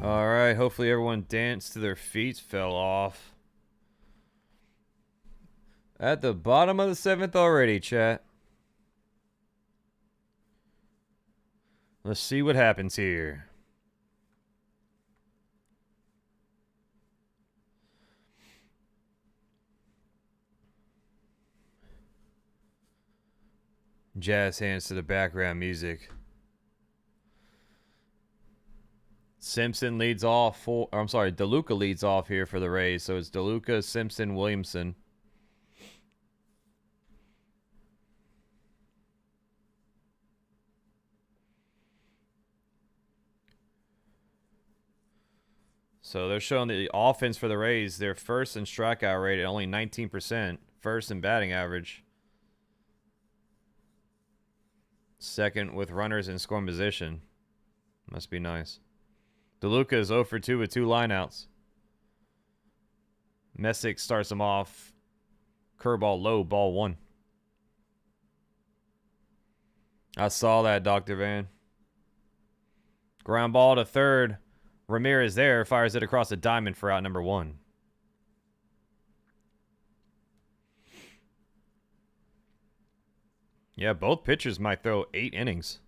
All right, hopefully everyone danced to their feet, fell off. At the bottom of the 7th already, chat. Let's see what happens here. Jazz hands to the background music. Simpson leads off DeLuca leads off here for the Rays. So it's DeLuca, Simpson, Williamson. So they're showing the offense for the Rays. They're first in strikeout rate at only 19%. First in batting average. Second with runners in scoring position. Must be nice. DeLuca is 0 for 2 with 2 lineouts. Messick starts him off. Curveball low, ball 1. I saw that, Dr. Van. Ground ball to third. Ramirez there fires it across the diamond for out number 1. Yeah, both pitchers might throw 8 innings.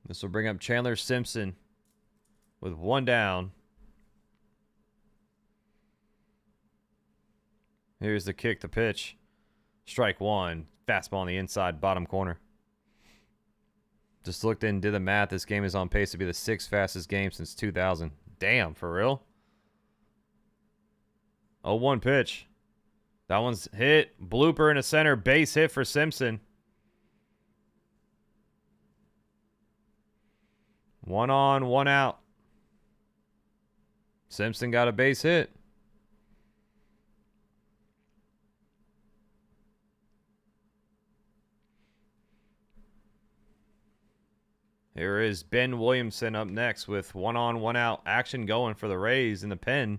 This will bring up Chandler Simpson with 1 down. Here's the kick, the pitch. Strike one. Fastball on the inside, bottom corner. Just looked in, did the math. This game is on pace to be the 6th fastest game since 2000. Damn, for real? 0-1 pitch. That one's hit. Blooper in the center. Base hit for Simpson. 1 on, 1 out. Simpson got a base hit. Here is Ben Williamson up next with 1 on, 1 out. Action going for the Rays in the pen.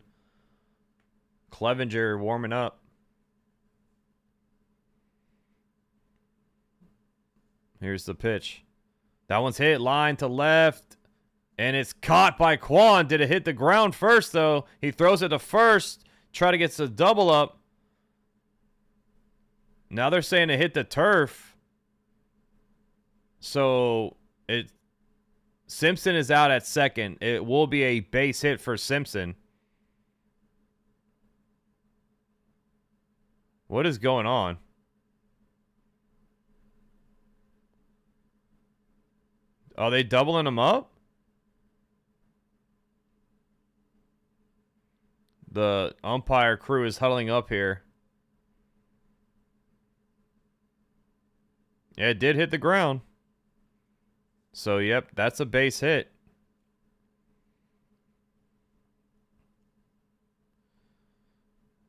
Clevenger warming up. Here's the pitch. That one's hit. Line to left. And it's caught by Kwan. Did it hit the ground first, though? He throws it to first. Try to get the double up. Now they're saying it hit the turf. So Simpson is out at second. It will be a base hit for Simpson. What is going on? Are they doubling him up? The umpire crew is huddling up here. Yeah, it did hit the ground. So, yep, that's a base hit.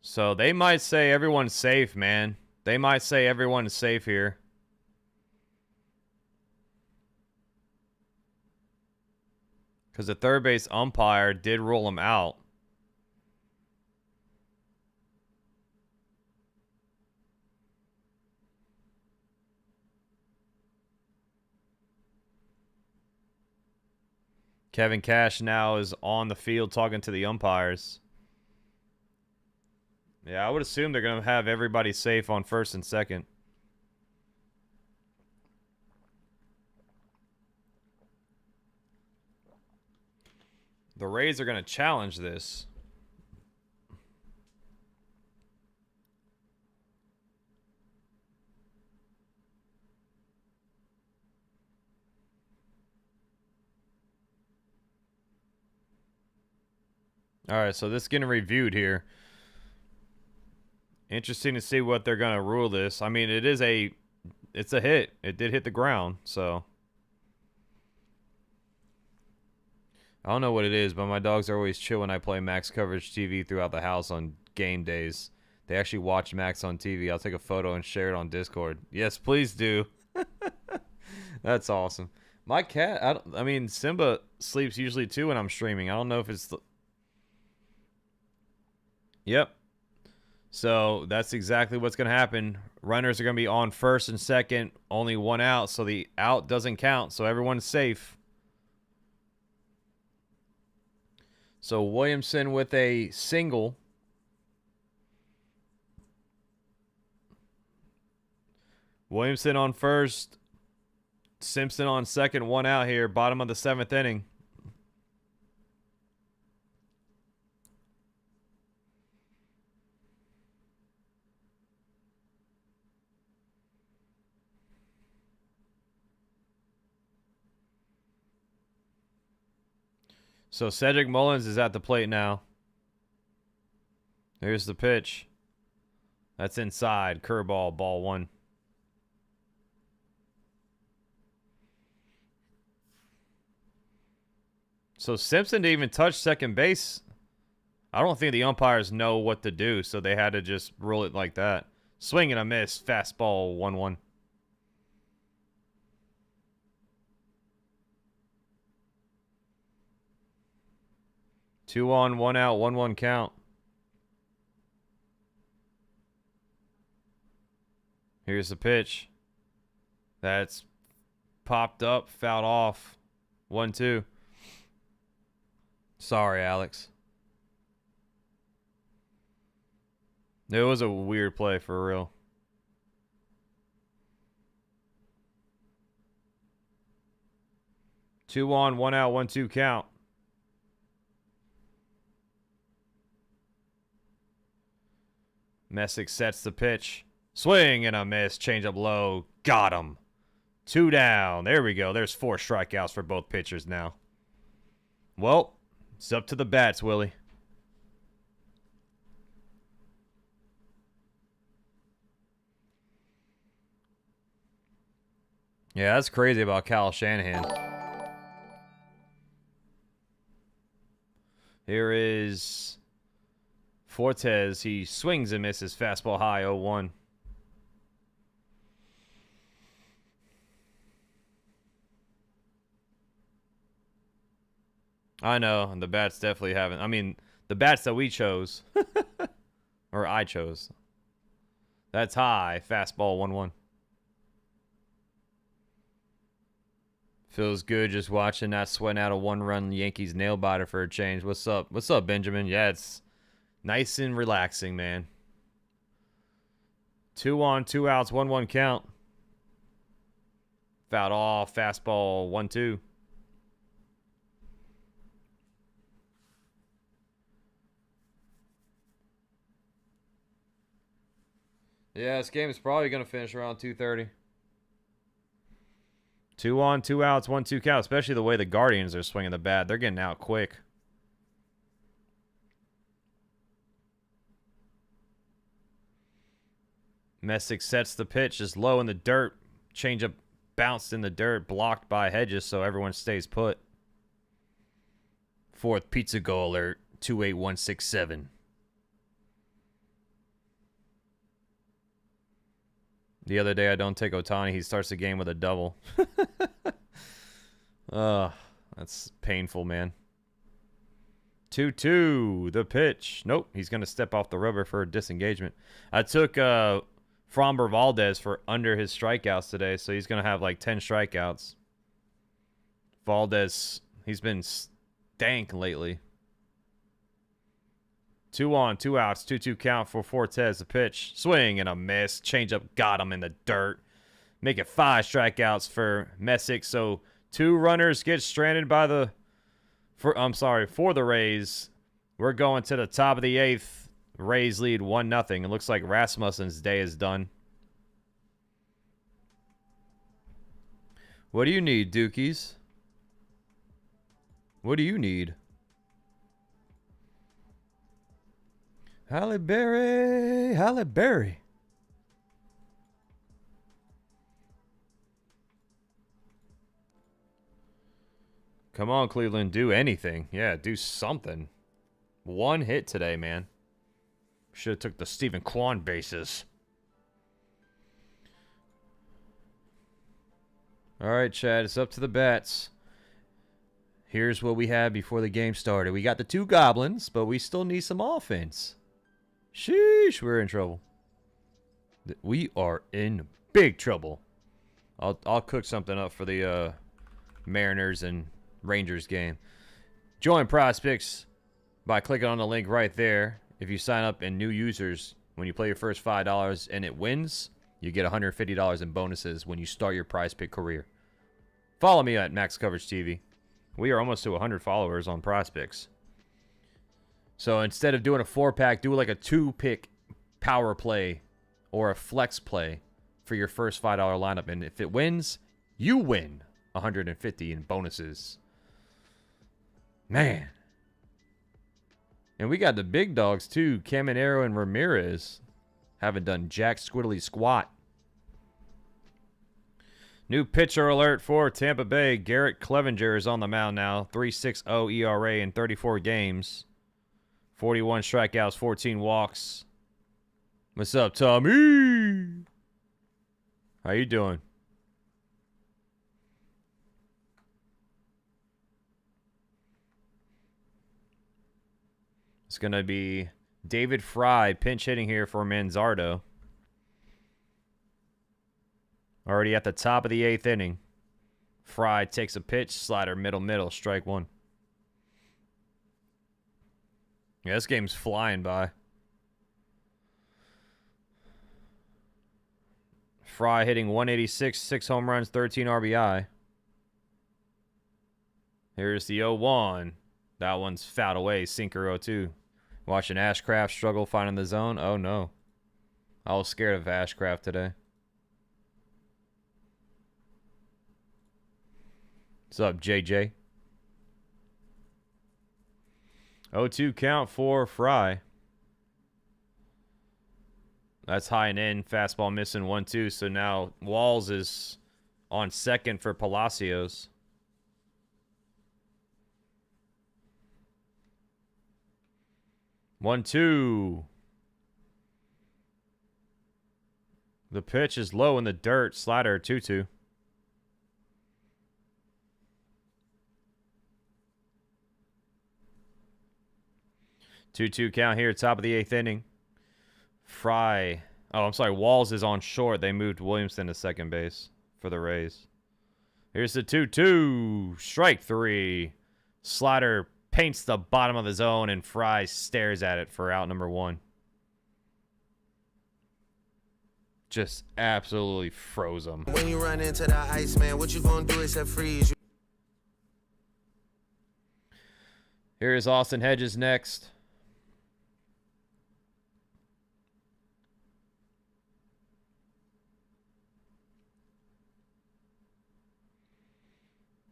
So, they might say everyone's safe, man. They might say everyone's safe here. Because the third base umpire did rule him out. Kevin Cash now is on the field talking to the umpires. Yeah, I would assume they're going to have everybody safe on first and second. The Rays are going to challenge this. All right, so this is getting reviewed here. Interesting to see what they're going to rule this. I mean, it's a hit. It did hit the ground, so. I don't know what it is, but my dogs are always chill when I play Max Coverage TV throughout the house on game days. They actually watch Max on TV. I'll take a photo and share it on Discord. Yes, please do. That's awesome. My cat, I mean, Simba sleeps usually too when I'm streaming. I don't know if it's... Yep. So that's exactly what's going to happen. Runners are going to be on first and second. Only 1 out, so the out doesn't count. So everyone's safe. So Williamson with a single. Williamson on first. Simpson on second. 1 out here. Bottom of the 7th inning. So Cedric Mullins is at the plate now. Here's the pitch. That's inside. Curveball, ball 1. So Simpson didn't even touch second base. I don't think the umpires know what to do, so they had to just rule it like that. Swing and a miss. Fastball 1-1. Two on, 1 out, 1-1 count. Here's the pitch. That's popped up, fouled off. 1-2. Sorry, Alex. It was a weird play for real. Two on, 1 out, 1-2 count. Messick sets the pitch. Swing and a miss. Change up low. Got him. 2 down. There we go. There's 4 strikeouts for both pitchers now. Well, it's up to the bats, Willie. Yeah, that's crazy about Kyle Shanahan. Here is Fortes. He swings and misses. Fastball high, 0-1. I know, and the bats definitely haven't. I mean, the bats that we chose. Or I chose. That's high. Fastball, 1-1. Feels good just watching that sweating out a 1-run Yankees nail biter for a change. What's up? What's up, Benjamin? Yeah, it's nice and relaxing, man. 2 on, 2 outs, 1-1 count. Fouled off, fastball, 1-2. Yeah, this game is probably going to finish around 2:30. 2 on, 2 outs, 1-2 count. Especially the way the Guardians are swinging the bat. They're getting out quick. Messick sets the pitch. Just low in the dirt. Changeup bounced in the dirt. Blocked by Hedges, so everyone stays put. 4th pizza go alert. 28167. The other day, I don't take Ohtani. He starts the game with a double. That's painful, man. 2-2, the pitch. Nope, he's going to step off the rubber for a disengagement. I took Framber Valdez for under his strikeouts today, so he's going to have like 10 strikeouts. Valdez, he's been stank lately. 2 on, 2 outs, 2-2 count for Fortes. The pitch, swing and a miss. Changeup got him in the dirt. Make it 5 strikeouts for Messick. So 2 runners get stranded by for the Rays. We're going to the top of the 8th. Rays lead 1-0. It looks like Rasmussen's day is done. What do you need, Dookies? What do you need? Halle Berry, Halle Berry. Come on, Cleveland, do anything. Yeah, do something. 1 hit today, man. Should have took the Steven Kwan bases. All right, Chad, it's up to the bats. Here's what we had before the game started. We got the 2 Goblins, but we still need some offense. Sheesh, we're in trouble. We are in big trouble. I'll cook something up for the Mariners and Rangers game. Join Prospects by clicking on the link right there. If you sign up and new users, when you play your first $5 and it wins, you get $150 in bonuses when you start your Prize Pick career. Follow me at Max Coverage TV. We are almost to 100 followers on Prospects. So instead of doing a 4-pack, do like a 2-pick power play or a flex play for your first $5 lineup. And if it wins, you win $150 in bonuses. Man. And we got the big dogs too. Caminero and Ramirez haven't done jack squiddly squat. New pitcher alert for Tampa Bay. Garrett Clevenger is on the mound now. 3.60 ERA in 34 games. 41 strikeouts, 14 walks. What's up, Tommy? How you doing? It's going to be David Fry pinch hitting here for Manzardo. Already at the top of the 8th inning. Fry takes a pitch, slider, middle, strike 1. Yeah, this game's flying by. Fry hitting 186, 6 home runs, 13 RBI. Here's the 0-1. That one's fouled away, sinker 0-2. Watching Ashcraft struggle finding the zone. Oh, no. I was scared of Ashcraft today. What's up, JJ? 0-2 count for Fry. That's high and in. Fastball missing 1-2. So now Walls is on second for Palacios. One, two. The pitch is low in the dirt. Slider 2-2. Two-two count here, top of the 8th inning. Fry. Oh, I'm sorry. Walls is on short. They moved Williamson to second base for the Rays. Here's the 2-2. Strike 3. Slider paints the bottom of the zone, and Fry stares at it for out number 1. Just absolutely froze him. When you run into the ice, man, what you gonna do except freeze? Here's Austin Hedges next.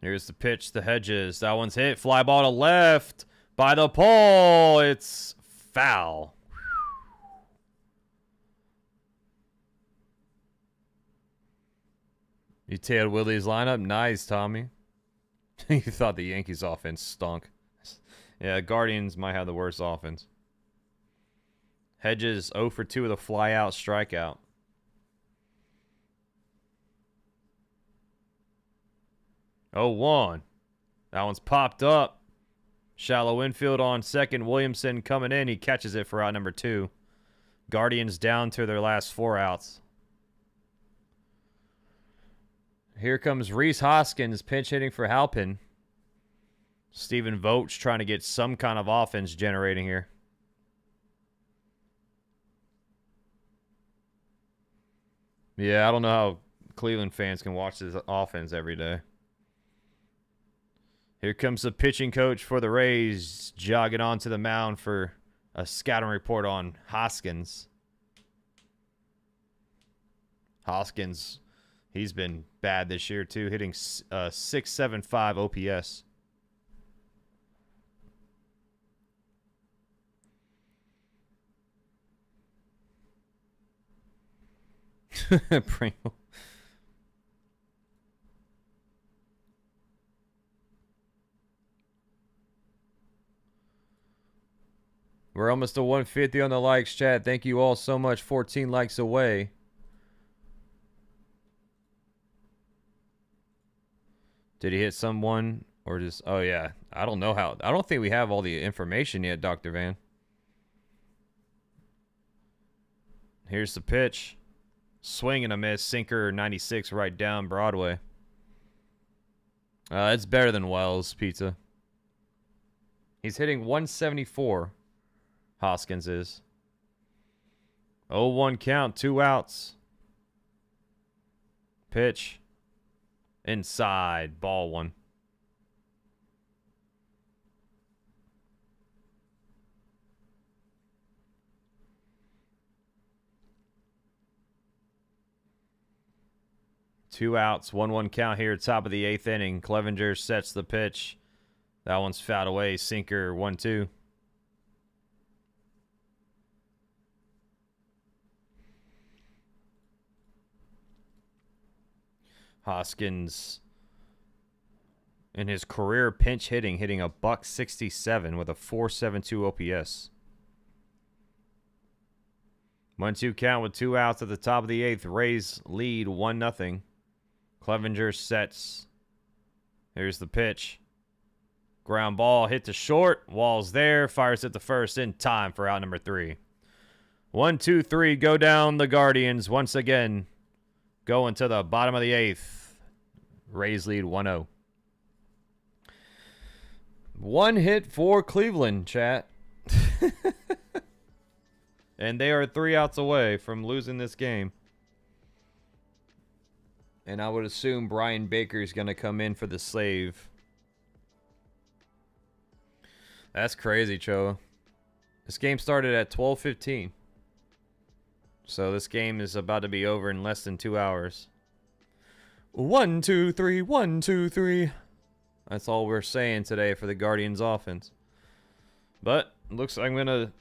Here's the pitch to Hedges. That one's hit. Fly ball to left by the pole. It's foul. You tailed Willie's lineup? Nice, Tommy. You thought the Yankees offense stunk. Yeah, Guardians might have the worst offense. Hedges 0 for 2 with a fly out strikeout. Oh, 1. That one's popped up. Shallow infield on second. Williamson coming in. He catches it for out number 2. Guardians down to their last 4 outs. Here comes Rhys Hoskins pinch hitting for Halpin. Stephen Vogt trying to get some kind of offense generating here. Yeah, I don't know how Cleveland fans can watch this offense every day. Here comes the pitching coach for the Rays, jogging onto the mound for a scouting report on Hoskins. Hoskins, he's been bad this year too, hitting 675 OPS. Pringle. We're almost to 150 on the likes, chat. Thank you all so much. 14 likes away. Did he hit someone or just... Oh, yeah. I don't know how... I don't think we have all the information yet, Dr. Van. Here's the pitch. Swing and a miss. Sinker 96 right down Broadway. It's better than Wells Pizza. He's hitting 174. Hoskins is. 0-1 count. 2 outs. Pitch. Inside. Ball 1. Two outs, 1-1 count here, top of the 8th inning. Clevenger sets the pitch. That one's fouled away. Sinker 1-2. Hoskins in his career pinch hitting a .167 with a .472 OPS. 1-2 count with 2 outs at the top of the 8th. Rays lead 1-0. Clevenger sets. Here's the pitch. Ground ball hit to short. Wall's there. Fires at the first in time for out number 3. 1, 2, 3. Go down the Guardians once again. Going to the bottom of the 8th. Rays lead 1-0. One hit for Cleveland, chat. And they are 3 outs away from losing this game. And I would assume Brian Baker is going to come in for the save. That's crazy, Cho. This game started at 12:15. So this game is about to be over in less than 2 hours. 1, 2, 3, 1, 2, 3. That's all we're saying today for the Guardians offense. But looks like I'm going to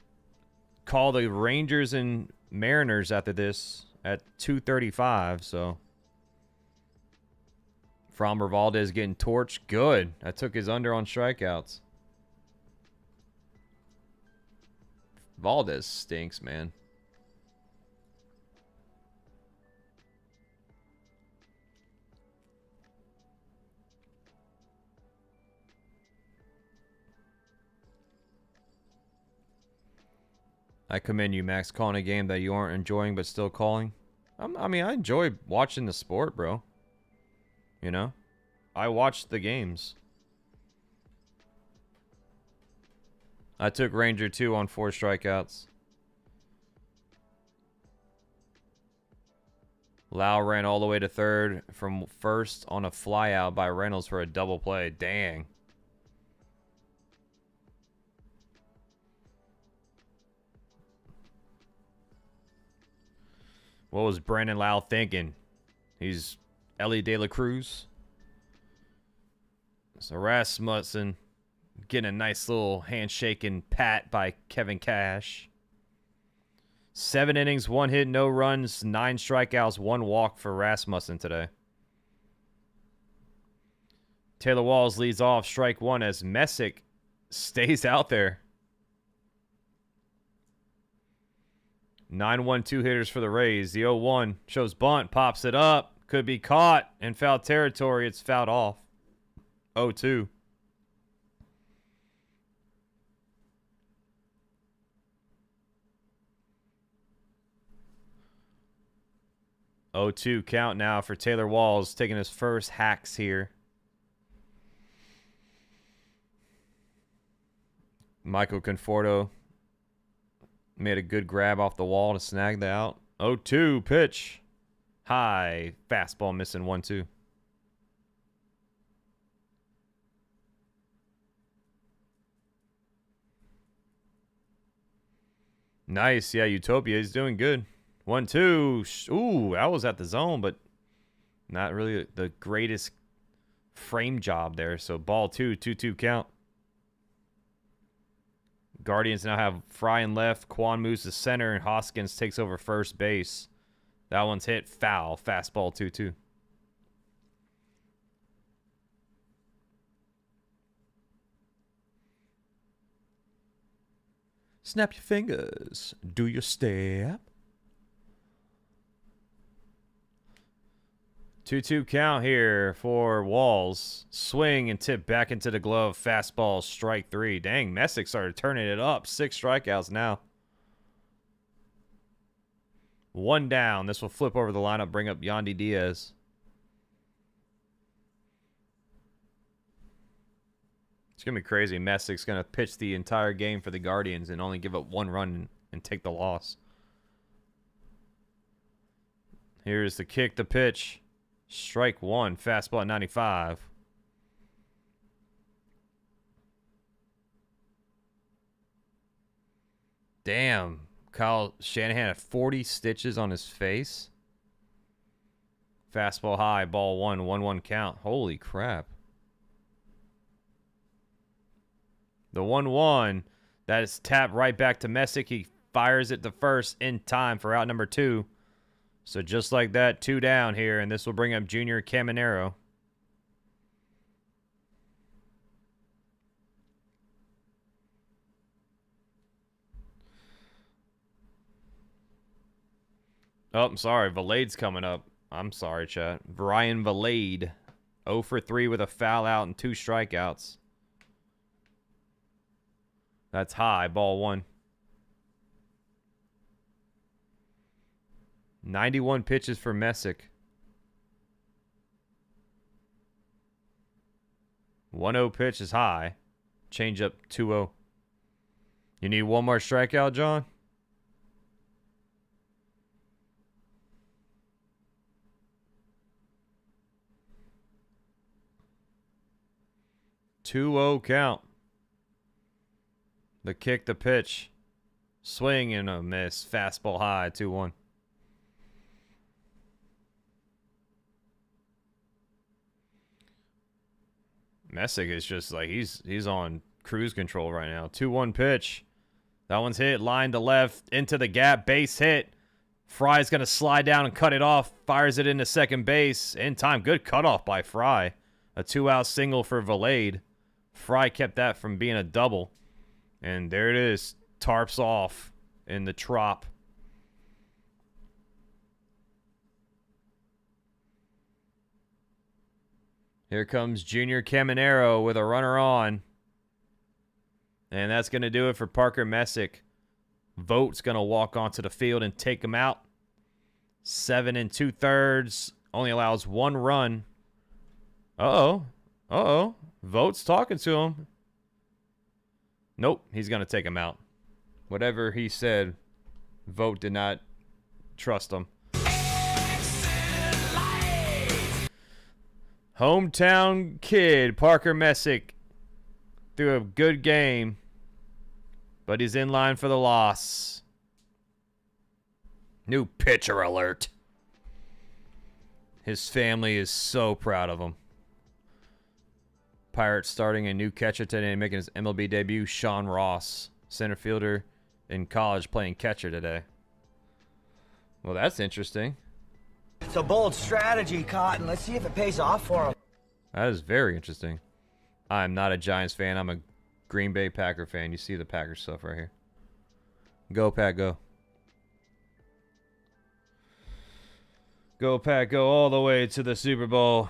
call the Rangers and Mariners after this at 2:35. So Framber Valdez getting torched. Good. I took his under on strikeouts. Valdez stinks, man. I commend you, Max, calling a game that you aren't enjoying but still calling. I mean, I enjoy watching the sport, bro. You know? I watch the games. I took Ranger 2 on 4 strikeouts. Lau ran all the way to third from first on a flyout by Reynolds for a double play. Dang. What was Brandon Lau thinking? He's Ellie De La Cruz. So Rasmussen getting a nice little handshake and pat by Kevin Cash. 7 innings, 1 hit, no runs, 9 strikeouts, 1 walk for Rasmussen today. Taylor Walls leads off strike 1 as Messick stays out there. 9-1-2 hitters for the Rays. The 0-1 shows bunt, pops it up. Could be caught in foul territory. It's fouled off. 0-2. Oh, 2 count now for Taylor Walls, taking his first hacks here. Michael Conforto made a good grab off the wall to snag that out. 0-2 pitch. High fastball missing 1-2. Nice. Yeah, Utopia is doing good. 1-2. Ooh, that was at the zone, but not really the greatest frame job there. So ball 2, 2-2 count. Guardians now have Fry in left. Kwan moves to center, and Hoskins takes over first base. That one's hit foul. Fastball 2-2. Snap your fingers. Do your step. 2-2 count here for Walls. Swing and tip back into the glove. Fastball, strike 3. Dang, Messick started turning it up. 6 strikeouts now. 1 down. This will flip over the lineup, bring up Yandy Diaz. It's going to be crazy. Messick's going to pitch the entire game for the Guardians and only give up 1 run and take the loss. Here's the kick, the pitch. Strike 1. Fastball at 95. Damn. Kyle Shanahan had 40 stitches on his face. Fastball high. Ball 1. 1-1 count. Holy crap. The 1-1. That is tapped right back to Messick. He fires it to first in time for out number 2. So just like that, 2 down here, and this will bring up Junior Caminero. Oh, I'm sorry. Vilade's coming up. I'm sorry, chat. Ryan Vilade. 0 for 3 with a foul out and 2 strikeouts. That's high. Ball 1. 91 pitches for Messick. 1-0 pitch is high. Change up 2-0. You need 1 more strikeout, John? Two-0 count. The kick, the pitch. Swing and a miss. Fastball high. 2-1. Messick is just like he's on cruise control right now. 2-1 pitch. That one's hit, line to left, into the gap, base hit. Fry's going to slide down and cut it off. Fires it into second base. In time. Good cutoff by Fry. A 2-out single for Vilade. Fry kept that from being a double. And there it is. Tarps off in the Trop. Here comes Junior Caminero with a runner on. And that's going to do it for Parker Messick. Vogt's going to walk onto the field and take him out. 7 2/3. Only allows 1 run. Uh-oh. Uh-oh. Vogt's talking to him. Nope. He's going to take him out. Whatever he said, Vogt did not trust him. Hometown kid, Parker Messick, threw a good game, but he's in line for the loss. New pitcher alert. His family is so proud of him. Pirates starting a new catcher today, making his MLB debut, Sean Ross, center fielder in college, playing catcher today. Well, that's interesting. It's a bold strategy, Cotton. Let's see if it pays off for him. That is very interesting. I'm not a Giants fan. I'm a Green Bay Packer fan. You see the Packers stuff right here. Go, Pack, go. Go, Pack, go all the way to the Super Bowl.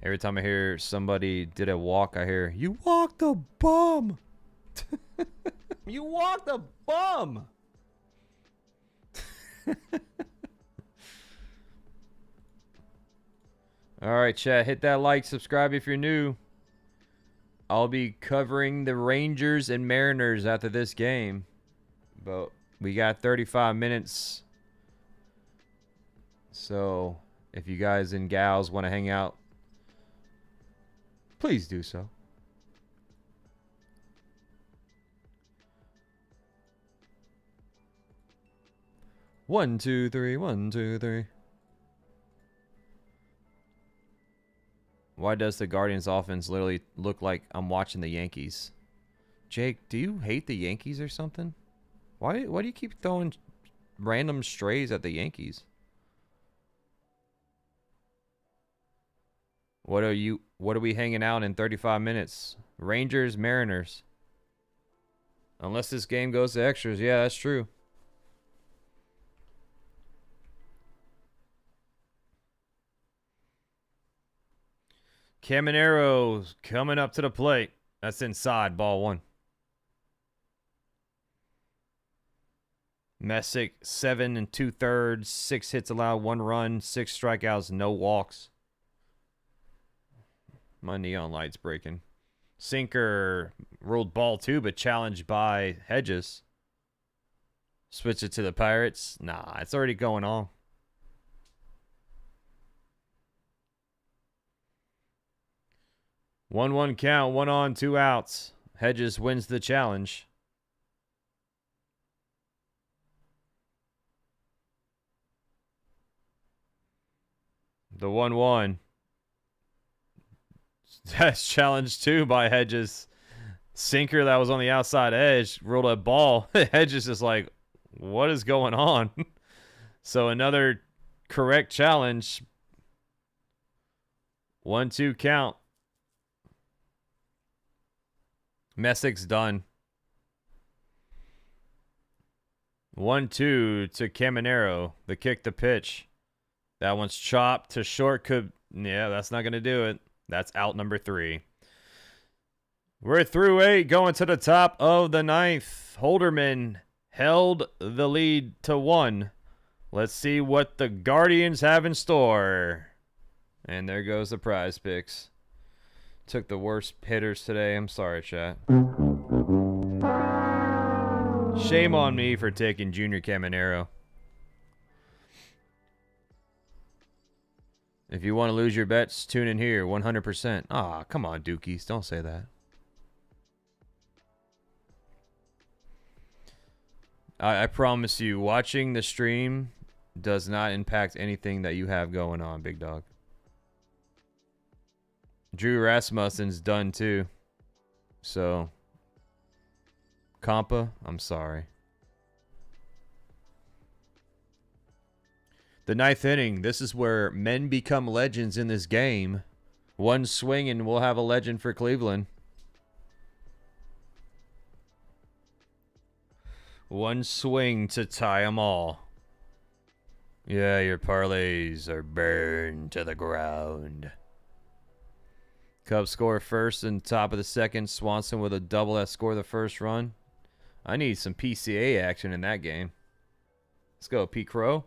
Every time I hear somebody did a walk, I hear, "You walked a bum." You walked a bum. All right, chat. Hit that like, subscribe if you're new. I'll be covering the Rangers and Mariners after this game. But we got 35 minutes. So if you guys and gals want to hang out, please do so. One, two, three, 1, 2, 3. Why does the Guardians offense literally look like I'm watching the Yankees? Jake, do you hate the Yankees or something? Why do you keep throwing random strays at the Yankees? What are we hanging out in 35 minutes? Rangers, Mariners. Unless this game goes to extras. Yeah, that's true. Caminero coming up to the plate. That's inside, ball 1. Messick, 7 2/3, 6 hits allowed, 1 run, 6 strikeouts, no walks. My neon light's breaking. Sinker ruled ball 2, but challenged by Hedges. Switch it to the Pirates. Nah, it's already going on. One count, 1 on, 2 outs. Hedges wins the challenge. The 1-1. That's challenged too by Hedges. Sinker that was on the outside edge ruled a ball. Hedges is like, what is going on? So another correct challenge. 1-2 count. Messick's done. 1-2 to Caminero. The kick to pitch. That one's chopped to short. Yeah, that's not going to do it. That's out number 3. We're through 8, going to the top of the 9th. Holderman held the lead to 1. Let's see what the Guardians have in store. And there goes the prize picks. Took the worst hitters today. I'm sorry, chat. Shame on me for taking Junior Caminero. If you want to lose your bets, tune in here. 100%. Ah, come on, Dookies. Don't say that. I promise you, watching the stream does not impact anything that you have going on, big dog. Drew Rasmussen's done too. So, Compa, I'm sorry. The 9th inning, this is where men become legends in this game. One swing and we'll have a legend for Cleveland. One swing to tie them all. Yeah, your parlays are burned to the ground. Cubs score first and top of the second. Swanson with a double that scored the first run. I need some PCA action in that game. Let's go, Pete Crow.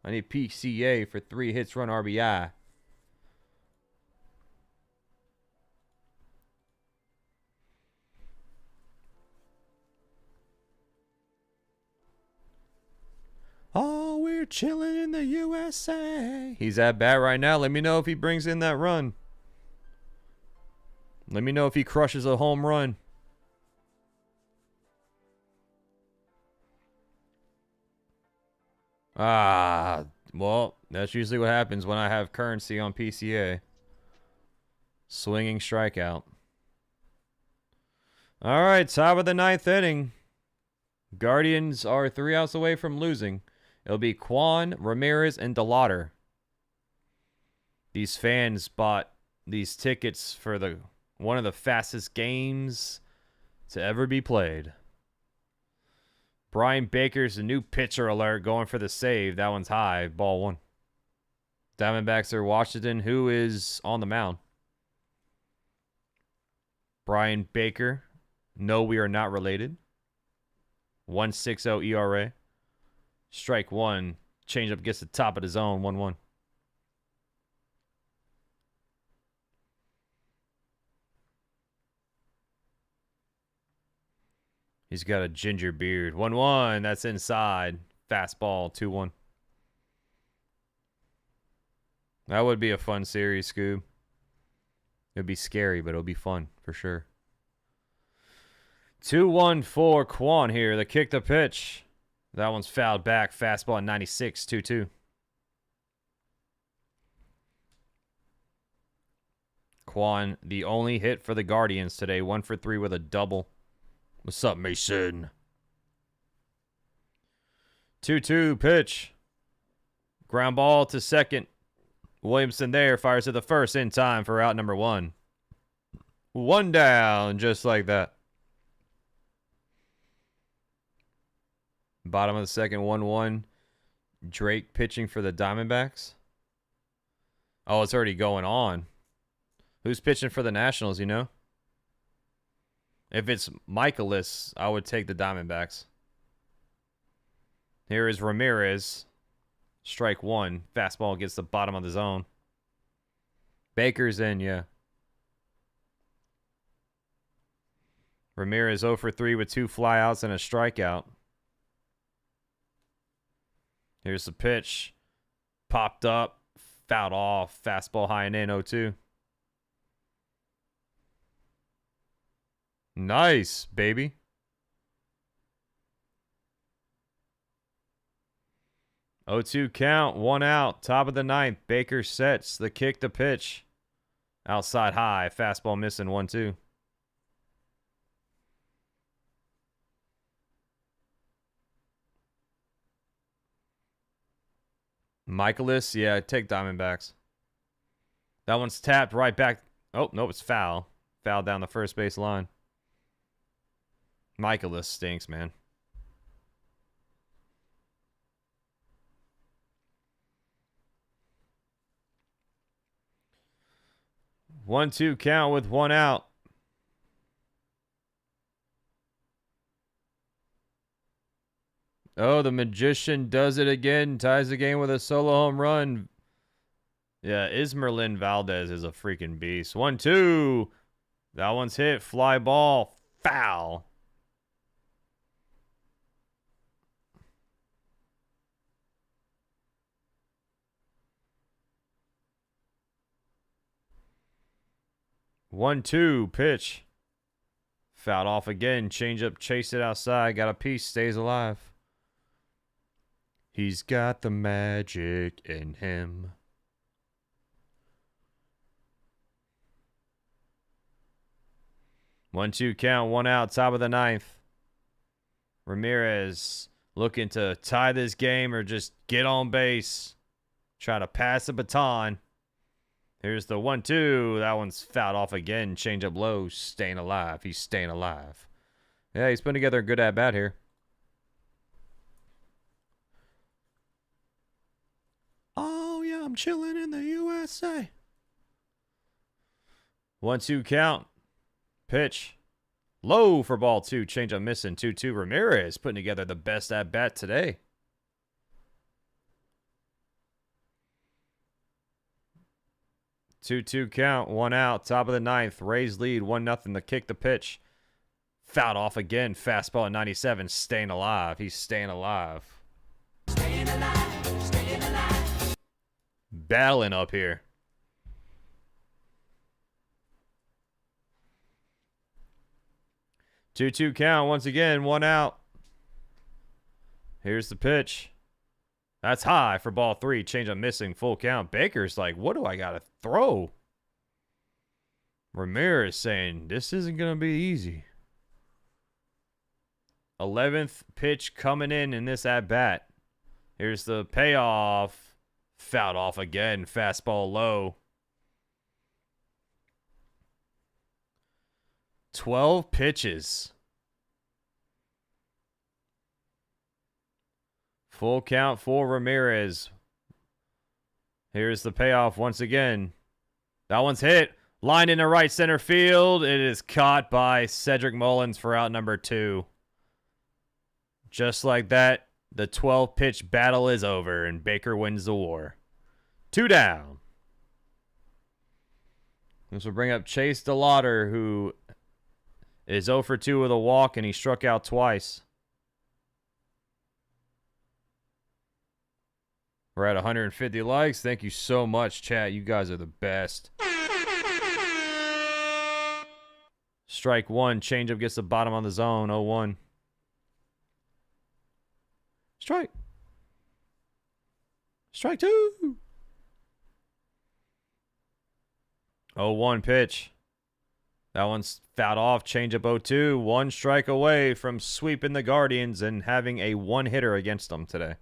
I need PCA for 3 hits, run RBI. Oh, we're chilling in the USA. He's at bat right now. Let me know if he brings in that run. Let me know if he crushes a home run. Well, that's usually what happens when I have currency on PCA. Swinging strikeout. All right, top of the 9th inning. Guardians are 3 outs away from losing. It'll be Kwan, Ramirez, and DeLauter. These fans bought these tickets for one of the fastest games to ever be played. Brian Baker's a new pitcher alert going for the save. That one's high. Ball 1. Diamondbacks are Washington. Who is on the mound? Brian Baker. No, we are not related. 1.60 ERA. Strike 1. Changeup gets the top of the zone. 1-1. He's got a ginger beard. 1-1. That's inside. Fastball. 2-1. That would be a fun series, Scoob. It'd be scary, but it'll be fun for sure. 2-1 for Kwan here. The kick, the pitch. That one's fouled back. Fastball at 96. 2-2. Kwan, the only hit for the Guardians today. 1 for 3 with a double. What's up, Mason? 2-2 pitch. Ground ball to second. Williamson there fires to the first in time for out number 1. 1 down, just like that. Bottom of the second, 1-1. Drake pitching for the Diamondbacks. Oh, it's already going on. Who's pitching for the Nationals, you know? If it's Michaelis, I would take the Diamondbacks. Here is Ramirez. Strike 1. Fastball gets the bottom of the zone. Baker's in, yeah. Ramirez 0 for 3 with 2 flyouts and a strikeout. Here's the pitch. Popped up. Fouled off. Fastball high and in 0-2. Nice, baby. 0-2 count, 1 out. Top of the 9th. Baker sets the kick, the pitch. Outside high. Fastball missing 1-2. Michaelis, yeah, take Diamondbacks. That one's tapped right back. Oh, no, it's foul. Foul down the first base line. Michaelis stinks, man. One, 2 count with 1 out. Oh, the Magician does it again. Ties the game with a solo home run. Yeah, Ismerlin Valdez is a freaking beast. 1-2. That one's hit. Fly ball. Foul. One, 2 pitch. Fouled off again. Change up, chase it outside. Got a piece, stays alive. He's got the magic in him. One, two count, one out, top of the ninth. Ramirez looking to tie this game or just get on base. Try to pass the baton. Here's the 1-2. That one's fouled off again. Change up low. Staying alive. He's staying alive. Yeah, he's putting together a good at-bat here. Oh, yeah, I'm chilling in the USA. 1-2 count. Pitch. Low for ball 2. Change up missing. 2-2. Ramirez putting together the best at-bat today. 2-2 count, one out, top of the ninth. Rays lead 1-0 to kick the pitch. Fouled off again. Fastball at 97. Staying alive. He's staying alive. Staying alive. Staying alive. Battling up here. Two count once again. One out. Here's the pitch. That's high for ball 3. Change up missing. Full count. Baker's like, what do I got to throw? Ramirez saying, this isn't going to be easy. 11th pitch coming in this at-bat. Here's the payoff. Fouled off again. Fastball low. 12 pitches. Full count for Ramirez. Here's the payoff once again. That one's hit. Lined into right center field. It is caught by Cedric Mullins for out number 2. Just like that, the 12-pitch battle is over, and Baker wins the war. 2 down. This will bring up Chase DeLauter, who is 0 for 2 with a walk, and he struck out twice. We're at 150 likes. Thank you so much, chat. You guys are the best. Strike 1. Changeup gets the bottom on the zone. 0-1. Strike. Strike 2. 0-1 pitch. That one's fouled off. Changeup 0-2. 1 strike away from sweeping the Guardians and having a 1-hitter against them today.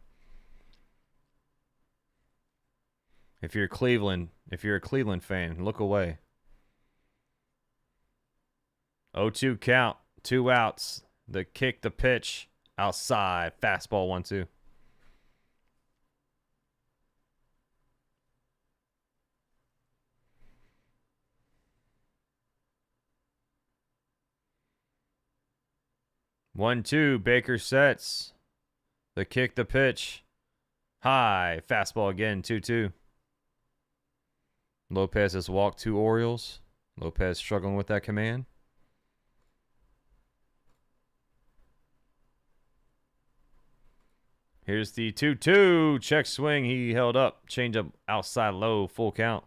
If you're a Cleveland fan, look away. 0-2 count, 2 outs. The kick, the pitch, outside, fastball 1-2. One, two. Baker sets. The kick, the pitch, high, fastball again, 2-2. Lopez has walked 2 Orioles. Lopez struggling with that command. Here's the 2-2. Check swing. He held up. Change up outside low. Full count.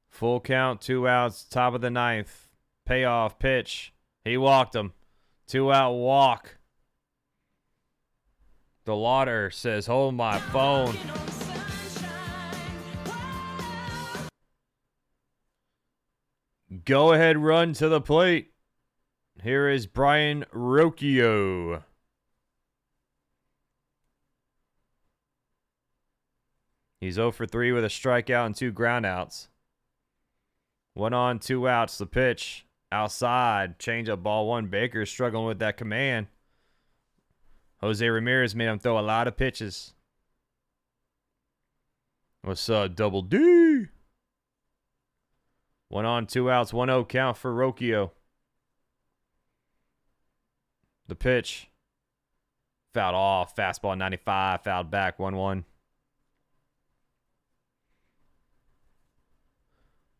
Full count. 2 outs. Top of the ninth. Payoff pitch. He walked him. 2 out walk. DeLauter says, hold my phone. Go ahead, run to the plate. Here is Bryan Rocchio. He's 0 for 3 with a strikeout and 2 groundouts. 1 on, 2 outs. The pitch outside. Change up ball 1. Baker struggling with that command. Jose Ramirez made him throw a lot of pitches. What's up, Double D? 1 on, 2 outs, 1-0 count for Rocchio. The pitch. Fouled off. Fastball 95. Fouled back 1-1.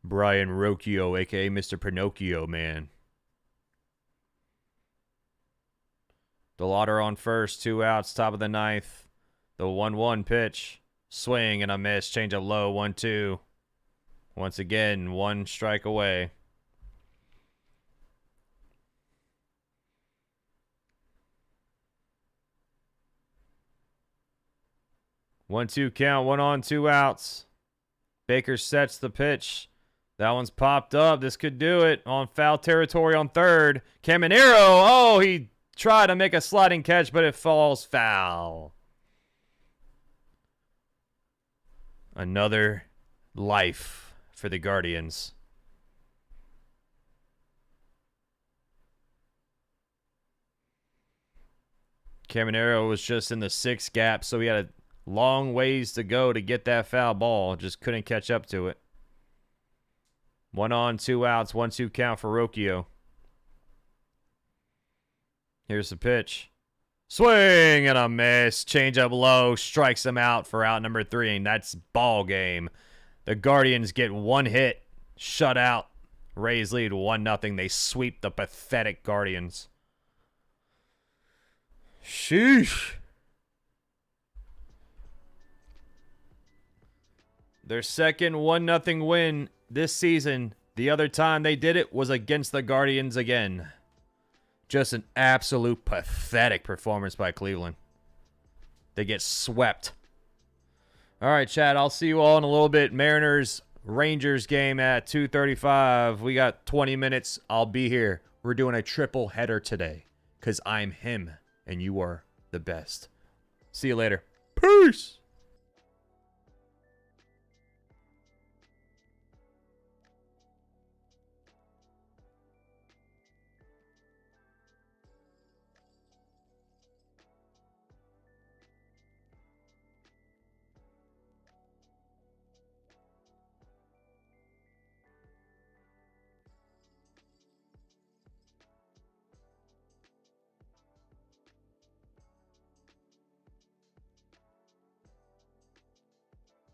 Bryan Rocchio, a.k.a. Mr. Pinocchio, man. DeLauter on first. 2 outs. Top of the ninth. The 1-1 pitch. Swing and a miss. Change up low. 1-2. Once again, 1 strike away. One-two count. 1 on, 2 outs. Baker sets the pitch. That one's popped up. This could do it on foul territory on third. Caminero. Oh, he tried to make a sliding catch, but it falls foul. Another life for the Guardians. Caminero was just in the 6th gap, so he had a long ways to go to get that foul ball. Just couldn't catch up to it. 1 on, 2 outs. 1-2 count for Rocchio. Here's the pitch. Swing and a miss. Change up low. Strikes him out for out number 3. And that's ball game. The Guardians get 1 hit. Shut out. Rays lead 1-0. They sweep the pathetic Guardians. Sheesh. Their second 1-0 win this season. The other time they did it was against the Guardians again. Just an absolute pathetic performance by Cleveland. They get swept. All right, Chad, I'll see you all in a little bit. Mariners-Rangers game at 2:35. We got 20 minutes. I'll be here. We're doing a triple header today because I'm him and you are the best. See you later. Peace.